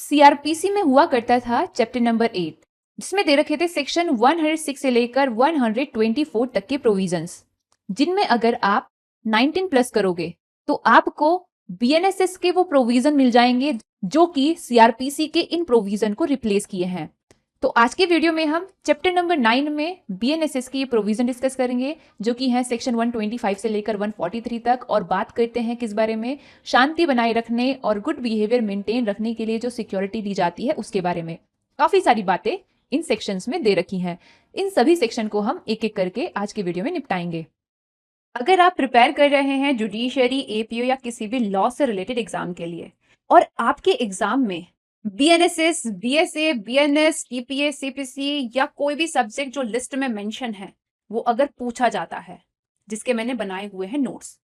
CrPC में हुआ करता था चैप्टर नंबर 8, जिसमें दे रखे थे सेक्शन 106 से लेकर 124 तक के प्रोविजंस, जिनमें अगर आप 19 प्लस करोगे तो आपको बीएनएसएस के वो प्रोविजन मिल जाएंगे जो कि सीआरपीसी के इन प्रोविजन को रिप्लेस किए हैं। तो आज के वीडियो में हम चैप्टर नंबर 9 में बीएनएसएस की ये प्रोविजन डिस्कस करेंगे, जो कि है सेक्शन 125 से लेकर 143 तक, और बात करते हैं किस बारे में, शांति बनाए रखने और गुड बिहेवियर मेंटेन रखने के लिए जो सिक्योरिटी दी जाती है उसके बारे में। काफी सारी बातें इन सेक्शंस में दे रखी हैं। इन सभी सेक्शन को हम एक एक करके आज के वीडियो में निपटाएंगे। अगर आप प्रिपेयर कर रहे हैं जुडिशरी, एपीओ या किसी भी लॉ से रिलेटेड एग्जाम के लिए, और आपके एग्जाम में BNSS, BSA, BNS, TPA, CPC या कोई भी सब्जेक्ट जो लिस्ट में मेंशन है वो अगर पूछा जाता है, जिसके मैंने बनाए हुए हैं नोट्स,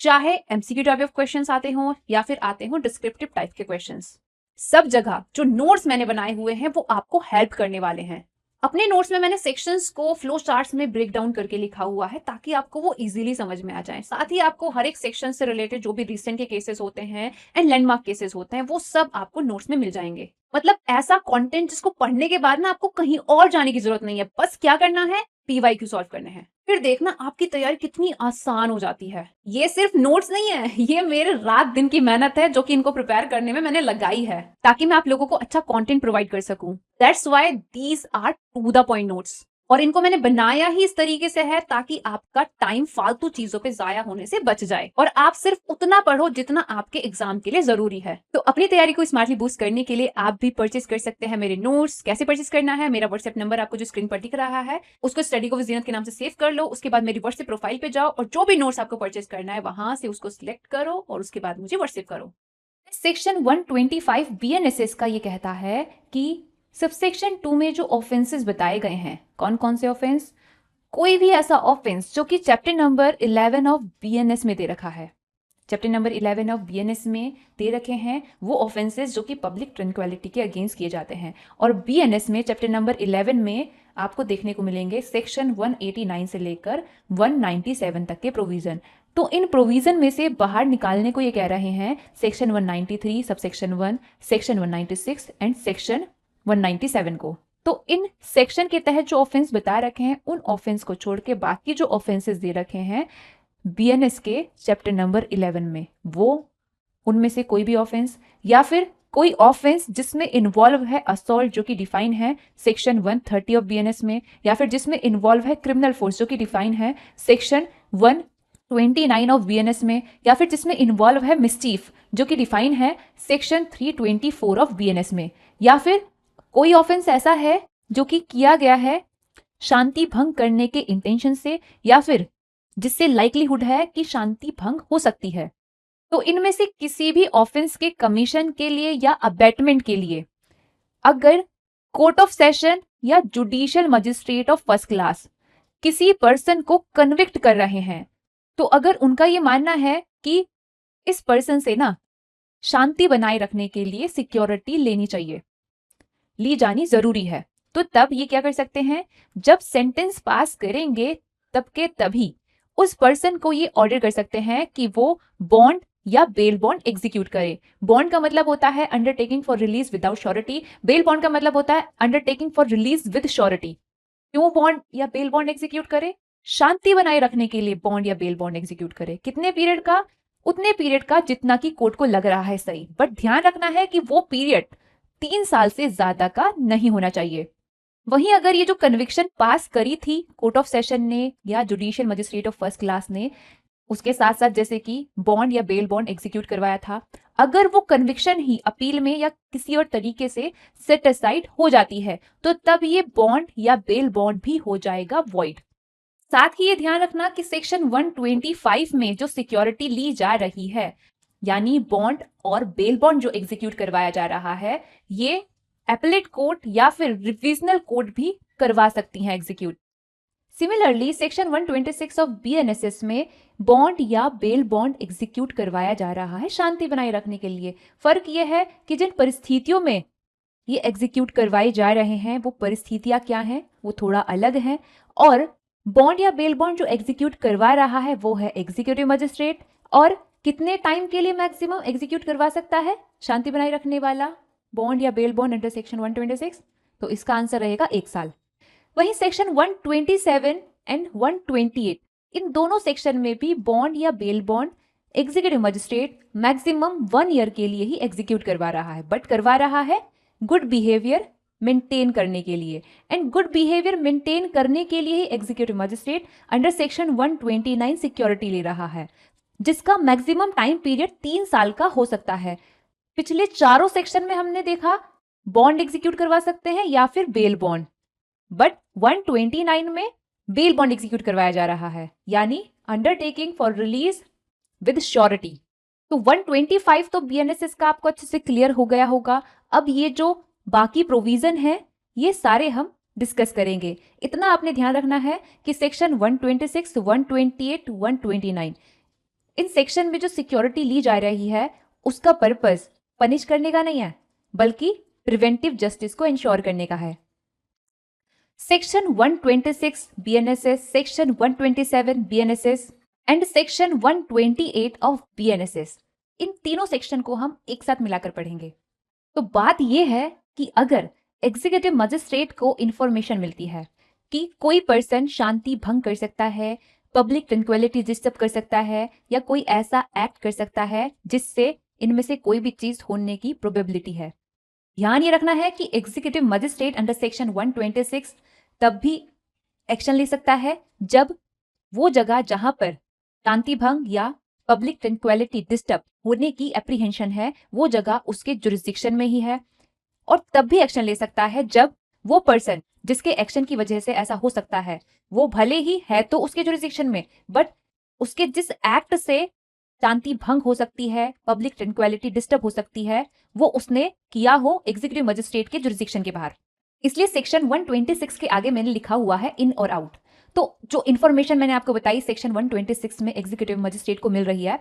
चाहे एमसीक्यू टाइप ऑफ क्वेश्चंस आते हों या फिर आते हों डिस्क्रिप्टिव टाइप के क्वेश्चंस, सब जगह जो नोट्स मैंने बनाए हुए हैं वो आपको हेल्प करने वाले हैं। अपने नोट्स में मैंने सेक्शंस को फ्लो चार्ट्स में ब्रेक डाउन करके लिखा हुआ है ताकि आपको वो इजीली समझ में आ जाए। साथ ही आपको हर एक सेक्शन से रिलेटेड जो भी रिसेंट के केसेस होते हैं एंड लैंडमार्क केसेस होते हैं वो सब आपको नोट्स में मिल जाएंगे। मतलब ऐसा कंटेंट जिसको पढ़ने के बाद ना आपको कहीं और जाने की जरूरत नहीं है, बस क्या करना है, पीवाईक्यू सॉल्व करने हैं। फिर देखना आपकी तैयारी कितनी आसान हो जाती है। ये सिर्फ नोट्स नहीं है, ये मेरे रात दिन की मेहनत है जो कि इनको प्रिपेयर करने में मैंने लगाई है ताकि मैं आप लोगों को अच्छा कंटेंट प्रोवाइड कर सकूं। That's why these are to the point notes, और इनको मैंने बनाया ही इस तरीके से है ताकि आपका टाइम फालतू चीजों पे जाया होने से बच जाए और आप सिर्फ उतना पढ़ो जितना आपके एग्जाम के लिए जरूरी है। तो अपनी तैयारी को स्मार्टली बूस्ट करने के लिए आप भी परचेस कर सकते हैं मेरे नोट्स। कैसे परचेस करना है, मेरा व्हाट्सएप नंबर आपको जो स्क्रीन पर दिख रहा है उसको स्टडी को जीनत के नाम से सेव कर लो। उसके बाद मेरी व्हाट्सएप प्रोफाइल पे जाओ और जो भी नोट्स आपको परचेस करना है वहां से उसको सिलेक्ट करो और उसके बाद मुझे व्हाट्सएप करो। सेक्शन 125 बीएनएसएस का ये कहता है कि सबसेक्शन 2 में जो ऑफेंसेस बताए गए हैं, कौन कौन से ऑफेंस, कोई भी ऐसा ऑफेंस जो कि चैप्टर नंबर 11 ऑफ बीएनएस में दे रखा है, चैप्टर नंबर 11 ऑफ बीएनएस में दे रखे हैं वो ऑफेंसेस जो कि पब्लिक ट्रैंक्विलिटी के अगेंस्ट किए जाते हैं। और बीएनएस में चैप्टर नंबर 11 में आपको देखने को मिलेंगे सेक्शन 189 से लेकर 197 तक के प्रोविजन। तो इन प्रोविजन में से बाहर निकालने को ये कह रहे हैं section 193, subsection 1, section 196 and section 197 को। तो इन सेक्शन के तहत जो ऑफेंस बता रखे हैं उन ऑफेंस को छोड़ के बाकी जो ऑफेंसेस दे रखे हैं बीएनएस के चैप्टर नंबर 11 में, वो उनमें से कोई भी ऑफेंस या फिर कोई ऑफेंस जिसमें इन्वॉल्व है असॉल्ट जो कि डिफाइन है सेक्शन 130 ऑफ बीएनएस में, या फिर जिसमें इन्वॉल्व है क्रिमिनल फोर्स जो कि डिफाइन है सेक्शन 129 ऑफ बीएनएस में, या फिर जिसमें इन्वॉल्व है मिसचीफ जो कि डिफाइन है सेक्शन 324 ऑफ बीएनएस में, या फिर कोई ऑफेंस ऐसा है जो कि किया गया है शांति भंग करने के इंटेंशन से या फिर जिससे लाइक्लीहुड है कि शांति भंग हो सकती है। तो इनमें से किसी भी ऑफेंस के कमीशन के लिए या अबेटमेंट के लिए अगर कोर्ट ऑफ सेशन या judicial magistrate of first class किसी पर्सन को कन्विक्ट कर रहे हैं, तो अगर उनका ये मानना है कि इस पर्सन से ना शांति बनाए रखने के लिए सिक्योरिटी लेनी चाहिए, ली जानी जरूरी है, तो तब ये क्या कर सकते हैं, जब सेंटेंस पास करेंगे तब के तभी उस पर्सन को ये ऑर्डर कर सकते हैं कि वो बॉन्ड या बेल बॉन्ड एग्जीक्यूट करे। बॉन्ड का मतलब होता है undertaking for release without surety, bail bond का मतलब होता है undertaking for release with surety. क्यों बॉन्ड या बेल बॉन्ड एग्जीक्यूट करे? शांति बनाए रखने के लिए बॉन्ड या बेल बॉन्ड एग्जीक्यूट करे। कितने पीरियड का? उतने पीरियड का जितना कि कोर्ट को लग रहा है सही, बट ध्यान रखना है कि वो पीरियड 3 साल से ज्यादा का नहीं होना चाहिए। वहीं अगर ये जो कन्विक्शन पास करी थी कोर्ट ऑफ सेशन ने या judicial magistrate of first class ने, उसके साथ साथ जैसे कि बॉन्ड या बेल बॉन्ड एग्जीक्यूट करवाया था, अगर वो कन्विक्शन ही अपील में या किसी और तरीके से सेट असाइड हो जाती है तो तब ये बॉन्ड या बेल बॉन्ड भी हो जाएगा वॉइड। साथ ही ये ध्यान रखना कि सेक्शन 125 में जो सिक्योरिटी ली जा रही है, यानी बॉन्ड और बेल बॉन्ड जो एग्जीक्यूट करवाया जा रहा है, ये एपेलेट कोर्ट या फिर रिविजनल कोर्ट भी करवा सकती हैं execute. Similarly section 126 of BNSS में बॉन्ड या बेल बॉन्ड एग्जीक्यूट करवाया जा रहा है शांति बनाए रखने के लिए। फर्क यह है कि जिन परिस्थितियों में ये एग्जीक्यूट करवाए जा रहे हैं वो परिस्थितियां क्या हैं, वो थोड़ा अलग हैं, और बॉन्ड या बेल बॉन्ड जो एग्जीक्यूट करवा रहा है वो है एग्जीक्यूटिव मजिस्ट्रेट, और कितने टाइम के लिए मैक्सिमम एग्जीक्यूट करवा सकता है शांति बनाए रखने वाला, बॉन्ड या बेल बॉन्ड अंडर सेक्शन 126? तो इसका आंसर रहेगा 1 साल। वहीं सेक्शन 127 एंड 128, इन दोनों सेक्शन में भी बॉन्ड या bail bond executive magistrate maximum 1 year के लिए ही एग्जीक्यूट करवा रहा है, बट करवा रहा है गुड बिहेवियर मेंटेन करने के लिए। एंड गुड बिहेवियर मेंटेन करने के लिए ही executive magistrate under section 129 security ले रहा है, जिसका मैक्सिमम टाइम पीरियड 3 साल का हो सकता है। पिछले चारों सेक्शन में हमने देखा बॉन्ड एग्जीक्यूट करवा सकते हैं या फिर बेल बॉन्ड, बट 129 में बेल बॉन्ड एग्जीक्यूट करवाया जा रहा है, यानी undertaking for release with surety. तो 125 तो बीएनएसएस का आपको अच्छे से क्लियर हो गया होगा। अब ये जो बाकी प्रोविजन है ये सारे हम डिस्कस करेंगे। इतना आपने ध्यान रखना है कि सेक्शन 126, 128, 129 इन सेक्शन में जो सिक्योरिटी ली जा रही है उसका पर्पस पनिश करने का नहीं है, बल्कि प्रिवेंटिव जस्टिस को इंश्योर करने का है। Section 126 BNSS, section 127 BNSS and section 128 of BNSS, इन तीनों सेक्शन को हम एक साथ मिलाकर पढ़ेंगे। तो बात यह है कि अगर एग्जीक्यूटिव मजिस्ट्रेट को इंफॉर्मेशन मिलती है कि कोई पर्सन शांति भंग कर सकता है, पब्लिक ट्रैंक्विलिटी डिस्टर्ब कर सकता है, या कोई ऐसा एक्ट कर सकता है जिससे इनमें से कोई भी चीज होने की प्रोबेबिलिटी है, ध्यान ये रखना है कि एग्जीक्यूटिव मजिस्ट्रेट अंडर सेक्शन 126 तब भी एक्शन ले सकता है जब वो जगह जहां पर शांति भंग या पब्लिक ट्रैंक्विलिटी डिस्टर्ब होने की एप्रीहेंशन है वो जगह उसके जुरिस्डिक्शन में ही है, और तब भी एक्शन ले सकता है जब वो पर्सन जिसके एक्शन की वजह से ऐसा हो सकता है वो भले ही है तो उसके जुरिस्डिक्शन में, बट उसके जिस एक्ट से शांति भंग हो सकती है, पब्लिक ट्रैंक्विलिटी डिस्टर्ब हो सकती है, वो उसने किया हो एग्जीक्यूटिव मजिस्ट्रेट के जुरिस्डिक्शन के बाहर। इसलिए सेक्शन 126 के आगे मैंने लिखा हुआ है इन और आउट। तो जो इन्फॉर्मेशन मैंने आपको बताई सेक्शन 126 में एग्जीक्यूटिव मजिस्ट्रेट को मिल रही है,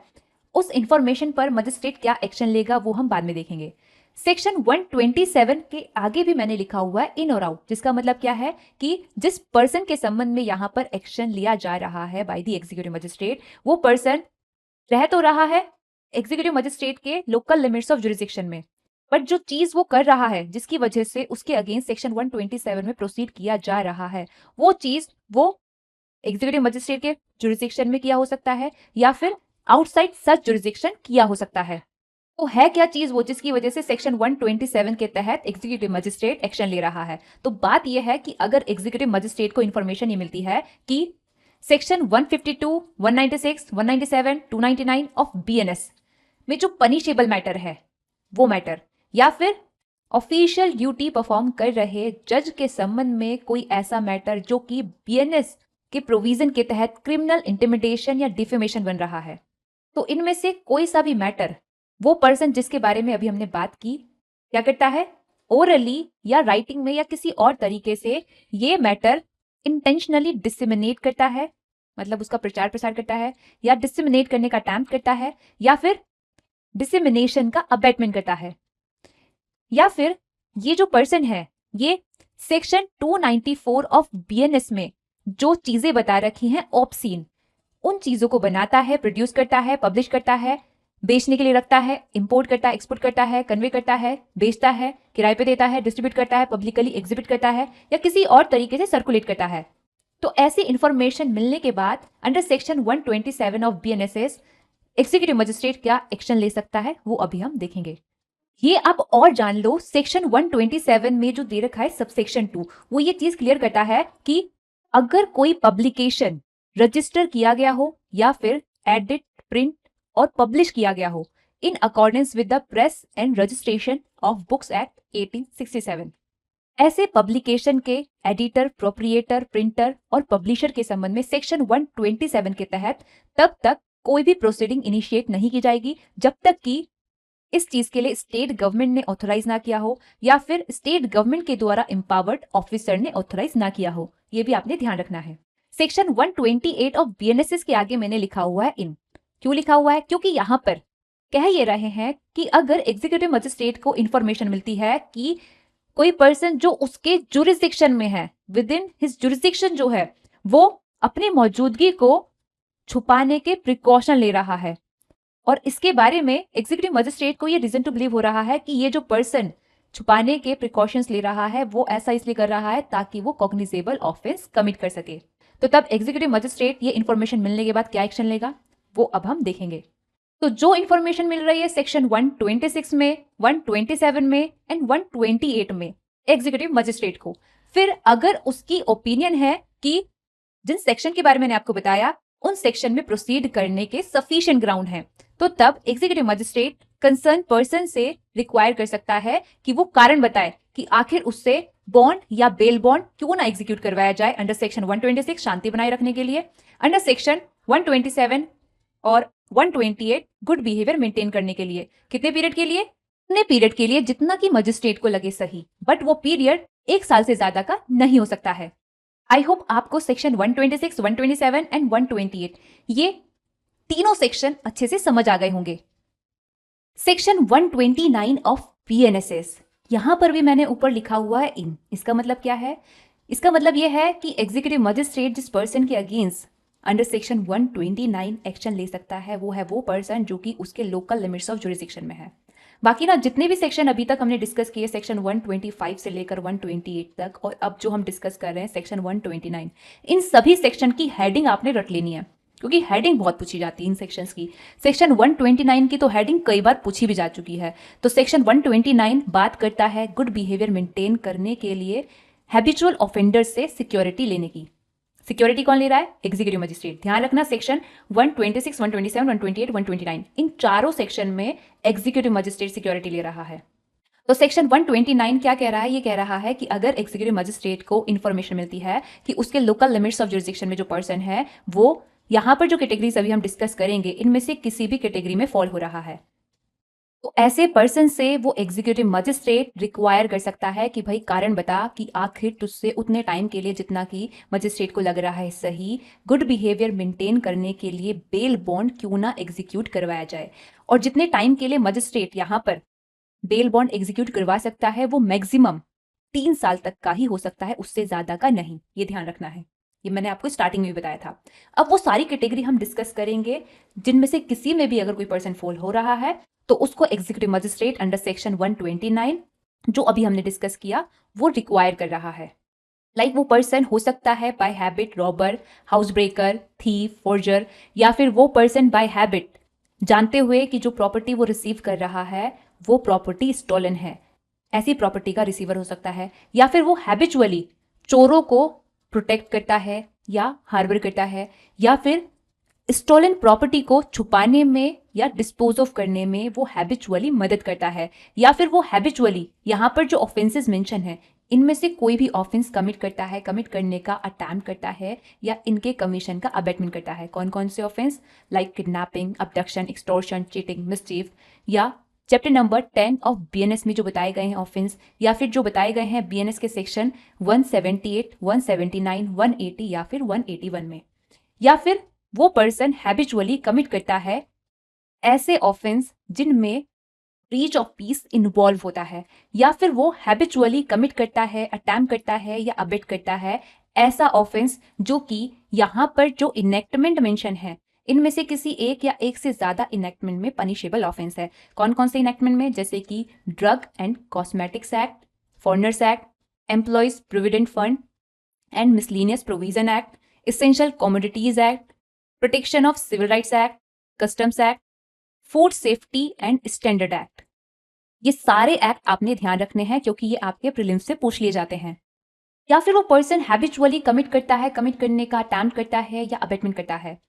उस इन्फॉर्मेशन पर मजिस्ट्रेट क्या एक्शन लेगा वो हम बाद में देखेंगे। सेक्शन 127 के आगे भी मैंने लिखा हुआ है इन और आउट, जिसका मतलब क्या है कि जिस पर्सन के संबंध में यहाँ पर एक्शन लिया जा रहा है बाय द एग्जीक्यूटिव मजिस्ट्रेट, वो पर्सन रह तो रहा है एग्जीक्यूटिव मजिस्ट्रेट के लोकल लिमिट्स ऑफ जुरिस्डिक्शन में, बट जो चीज वो कर रहा है जिसकी वजह से उसके अगेंस्ट सेक्शन 127 में प्रोसीड किया जा रहा है, वो चीज वो एग्जीक्यूटिव मजिस्ट्रेट के जुरिस्डिक्शन में किया हो सकता है या फिर आउटसाइड सच जुरिस्डिक्शन किया हो सकता है। तो है क्या चीज वो जिसकी वजह से सेक्शन 127 के तहत एग्जीक्यूटिव मजिस्ट्रेट एक्शन ले रहा है? तो बात यह है कि अगर एग्जीक्यूटिव मजिस्ट्रेट को इंफॉर्मेशन ये मिलती है कि सेक्शन 152, 196, 197, 299 ऑफ बीएनएस में जो पनिशेबल मैटर है वो मैटर, या फिर ऑफिशियल ड्यूटी परफॉर्म कर रहे जज के संबंध में कोई ऐसा मैटर जो कि बीएनएस के प्रोविजन के तहत क्रिमिनल इंटिमिडेशन या डिफेमेशन बन रहा है, तो इनमें से कोई सा भी मैटर वो पर्सन जिसके बारे में अभी हमने बात की क्या करता है, ओरली या राइटिंग में या किसी और तरीके से ये मैटर इंटेंशनली डिसेमिनेट करता है, मतलब उसका प्रचार प्रसार करता है, या डिसेमिनेट करने का अटेम्प्ट करता है, या फिर डिसेमिनेशन का अबेटमेंट करता है, या फिर ये जो पर्सन है ये सेक्शन 294 ऑफ बीएनएस में जो चीजें बता रखी हैं ऑब्सीन, उन चीजों को बनाता है, प्रोड्यूस करता है, पब्लिश करता है, बेचने के लिए रखता है, इंपोर्ट करता है, एक्सपोर्ट करता है, कन्वे करता है, बेचता है, किराए पे देता है, डिस्ट्रीब्यूट करता है, पब्लिकली एग्जिबिट करता है, या किसी और तरीके से सर्कुलेट करता है। तो ऐसी इंफॉर्मेशन मिलने के बाद under section 127 of BNSS executive magistrate क्या एक्शन ले सकता है वो अभी हम देखेंगे। ये आप और जान लो, सेक्शन 127 में जो दे रखा है सबसेक्शन 2, वो ये चीज क्लियर करता है कि अगर कोई पब्लिकेशन रजिस्टर किया गया हो या फिर एडिट, प्रिंट और पब्लिश किया गया हो in accordance with the press and registration of books act 1867, ऐसे पब्लिकेशन के एडिटर, प्रोप्रिएटर, प्रिंटर और पब्लिशर के संबंध में सेक्शन 127 के तहत तब तक कोई भी प्रोसीडिंग इनिशिएट नहीं की जाएगी जब तक कि इस चीज के लिए स्टेट गवर्नमेंट ने ऑथराइज ना किया हो या फिर स्टेट गवर्नमेंट के द्वारा एम्पावर्ड ऑफिसर ने ऑथराइज ना किया हो। ये भी आपने ध्यान रखना है। सेक्शन 128 ऑफ बीएनएसएस के आगे मैंने लिखा हुआ है इन। क्यों लिखा हुआ है? क्योंकि यहाँ पर कह ये रहे हैं कि अगर एग्जीक्यूटिव मजिस्ट्रेट को इंफॉर्मेशन मिलती है कि कोई पर्सन जो उसके जुरिस्डिक्शन में है, विद इन हिज जुरिस्डिक्शन जो है, वो अपनी मौजूदगी को छुपाने के प्रिकॉशन ले रहा है, और इसके बारे में एग्जीक्यूटिव मजिस्ट्रेट को ये रीजन टू बिलीव हो रहा है कि ये जो पर्सन छुपाने के प्रिकॉशंस ले रहा है, वो ऐसा इसलिए कर रहा है ताकि वो कॉग्निजेबल ऑफेंस कमिट कर सके। तो तब एग्जीक्यूटिव मजिस्ट्रेट ये इन्फॉर्मेशन मिलने के बाद क्या एक्शन लेगा, वो अब हम देखेंगे। तो जो इन्फॉर्मेशन मिल रही है सेक्शन 126 में, 127 में एंड 128 में एग्जीक्यूटिव मजिस्ट्रेट को, फिर अगर उसकी ओपिनियन है कि जिन सेक्शन के बारे में मैंने आपको बताया उन सेक्शन में प्रोसीड करने के सफिशिएंट ग्राउंड हैं, तो तब एग्जीक्यूटिव मजिस्ट्रेट कंसर्न पर्सन से रिक्वायर कर सकता है कि वो कारण बताए कि आखिर उससे बॉन्ड या बेल बॉन्ड क्यों ना एग्जीक्यूट करवाया जाए अंडर सेक्शन 126 शांति बनाए रखने के लिए, अंडर सेक्शन 127 और 128 गुड बिहेवियर मेंटेन करने के लिए। कितने पीरियड के लिए? उतने पीरियड के लिए जितना कि मजिस्ट्रेट को लगे सही, बट वो पीरियड 1 साल से ज्यादा का नहीं हो सकता है। आई होप आपको सेक्शन 126, 127 एंड 128 ये तीनों सेक्शन अच्छे से समझ आ गए होंगे। सेक्शन 129 ऑफ पीएनएसएस, यहां पर भी मैंने ऊपर लिखा हुआ है इन। इसका मतलब क्या है? इसका मतलब यह है कि एग्जीक्यूटिव मजिस्ट्रेट जिस पर्सन के अगेंस्ट अंडर सेक्शन 129 एक्शन ले सकता है वो है वो पर्सन जो कि उसके लोकल लिमिट्स ऑफ जुरिस्डिक्शन में है। बाकी ना जितने भी सेक्शन अभी तक हमने डिस्कस किए सेक्शन 125 से लेकर 128 तक, और अब जो हम डिस्कस कर रहे हैं सेक्शन 129, इन सभी सेक्शन की हेडिंग आपने रट लेनी है क्योंकि हेडिंग बहुत पूछी जाती है इन सेक्शंस की। सेक्शन 129 की तो हेडिंग कई बार पूछी भी जा चुकी है। तो सेक्शन 129 बात करता है गुड बिहेवियर मेंटेन करने के लिए हैबिचुअल ऑफेंडर से सिक्योरिटी लेने की। सिक्योरिटी कौन ले रहा है? Executive magistrate. ध्यान रखना सेक्शन 126, 127, 128, 129 इन चारों सेक्शन में एग्जीक्यूटिव मजिस्ट्रेट सिक्योरिटी ले रहा है। तो सेक्शन 129 क्या कह रहा है? ये कह रहा है कि अगर एग्जीक्यूटिव मजिस्ट्रेट को इन्फॉर्मेशन मिलती है कि उसके लोकल लिमिट्स ऑफ जुरिस्डिक्शन में जो पर्सन है वो यहां पर जो कैटेगरीज अभी हम डिस्कस करेंगे इनमें से किसी भी कैटेगरी में फॉल हो रहा है, तो ऐसे पर्सन से वो एग्जीक्यूटिव मजिस्ट्रेट रिक्वायर कर सकता है कि भाई कारण बता कि आखिर तुझसे उतने टाइम के लिए जितना कि मजिस्ट्रेट को लग रहा है सही गुड बिहेवियर मेंटेन करने के लिए बेल बॉन्ड क्यों ना एग्जीक्यूट करवाया जाए। और जितने टाइम के लिए मजिस्ट्रेट यहाँ पर बेल बॉन्ड एग्जीक्यूट करवा सकता है वो मैक्सिमम 3 साल तक का ही हो सकता है, उससे ज्यादा का नहीं। ये ध्यान रखना है, ये मैंने आपको स्टार्टिंग में भी बताया था। अब वो सारी कैटेगरी हम डिस्कस करेंगे जिनमें से किसी में भी अगर कोई पर्सन फॉल हो रहा है तो उसको एग्जीक्यूटिव मजिस्ट्रेट अंडर सेक्शन 129 जो अभी हमने डिस्कस किया वो रिक्वायर कर रहा है। लाइक वो पर्सन हो सकता है by habit robber, house breaker, thief, forger, या फिर वो पर्सन बाय हैबिट जानते हुए कि जो प्रॉपर्टी वो रिसीव कर रहा है वो प्रॉपर्टी स्टोलन है, ऐसी प्रॉपर्टी का रिसीवर हो सकता है। या फिर वो हैबिचुअली चोरों को प्रोटेक्ट करता है या हार्बर करता है, या फिर स्टोलन प्रॉपर्टी को छुपाने में या डिस्पोज ऑफ करने में वो हैबिचुअली मदद करता है, या फिर वो हैबिचुअली यहाँ पर जो ऑफेंसेस मेंशन है इनमें से कोई भी ऑफेंस कमिट करता है, कमिट करने का अटेम्प्ट करता है या इनके कमीशन का अबेटमेंट करता है। कौन कौन से offence? Like kidnapping, abduction, extortion, cheating, mischief, या चैप्टर नंबर 10 ऑफ बीएनएस में जो बताए गए हैं ऑफेंस, या फिर जो बताए गए हैं बीएनएस के सेक्शन 178, 179, 180 या फिर 181 में। या फिर वो पर्सन हैबिचुअली कमिट करता है ऐसे ऑफेंस जिनमें ब्रीच ऑफ पीस इन्वॉल्व होता है, या फिर वो हैबिचुअली कमिट करता है, अटेम्प्ट करता है या अबेट करता है ऐसा ऑफेंस जो कि यहाँ पर जो इनेक्टमेंट मेंशन है इनमें से किसी एक या एक से ज्यादा इनेक्टमेंट में पनिशेबल ऑफेंस है। कौन कौन से इनेक्टमेंट में? जैसे कि drug and cosmetics act, foreigners act, employees provident fund and miscellaneous provision act, essential commodities act, protection of civil rights act, customs act, food safety and standard act. ये सारे act आपने ध्यान रखने हैं क्योंकि ये आपके प्रीलिम्स से पूछ लिए जाते हैं। या फिर वो पर्सन हैबिचुअली कमिट करता है, कमिट करने का अटेम्प्ट करता है या अबेटमेंट करता है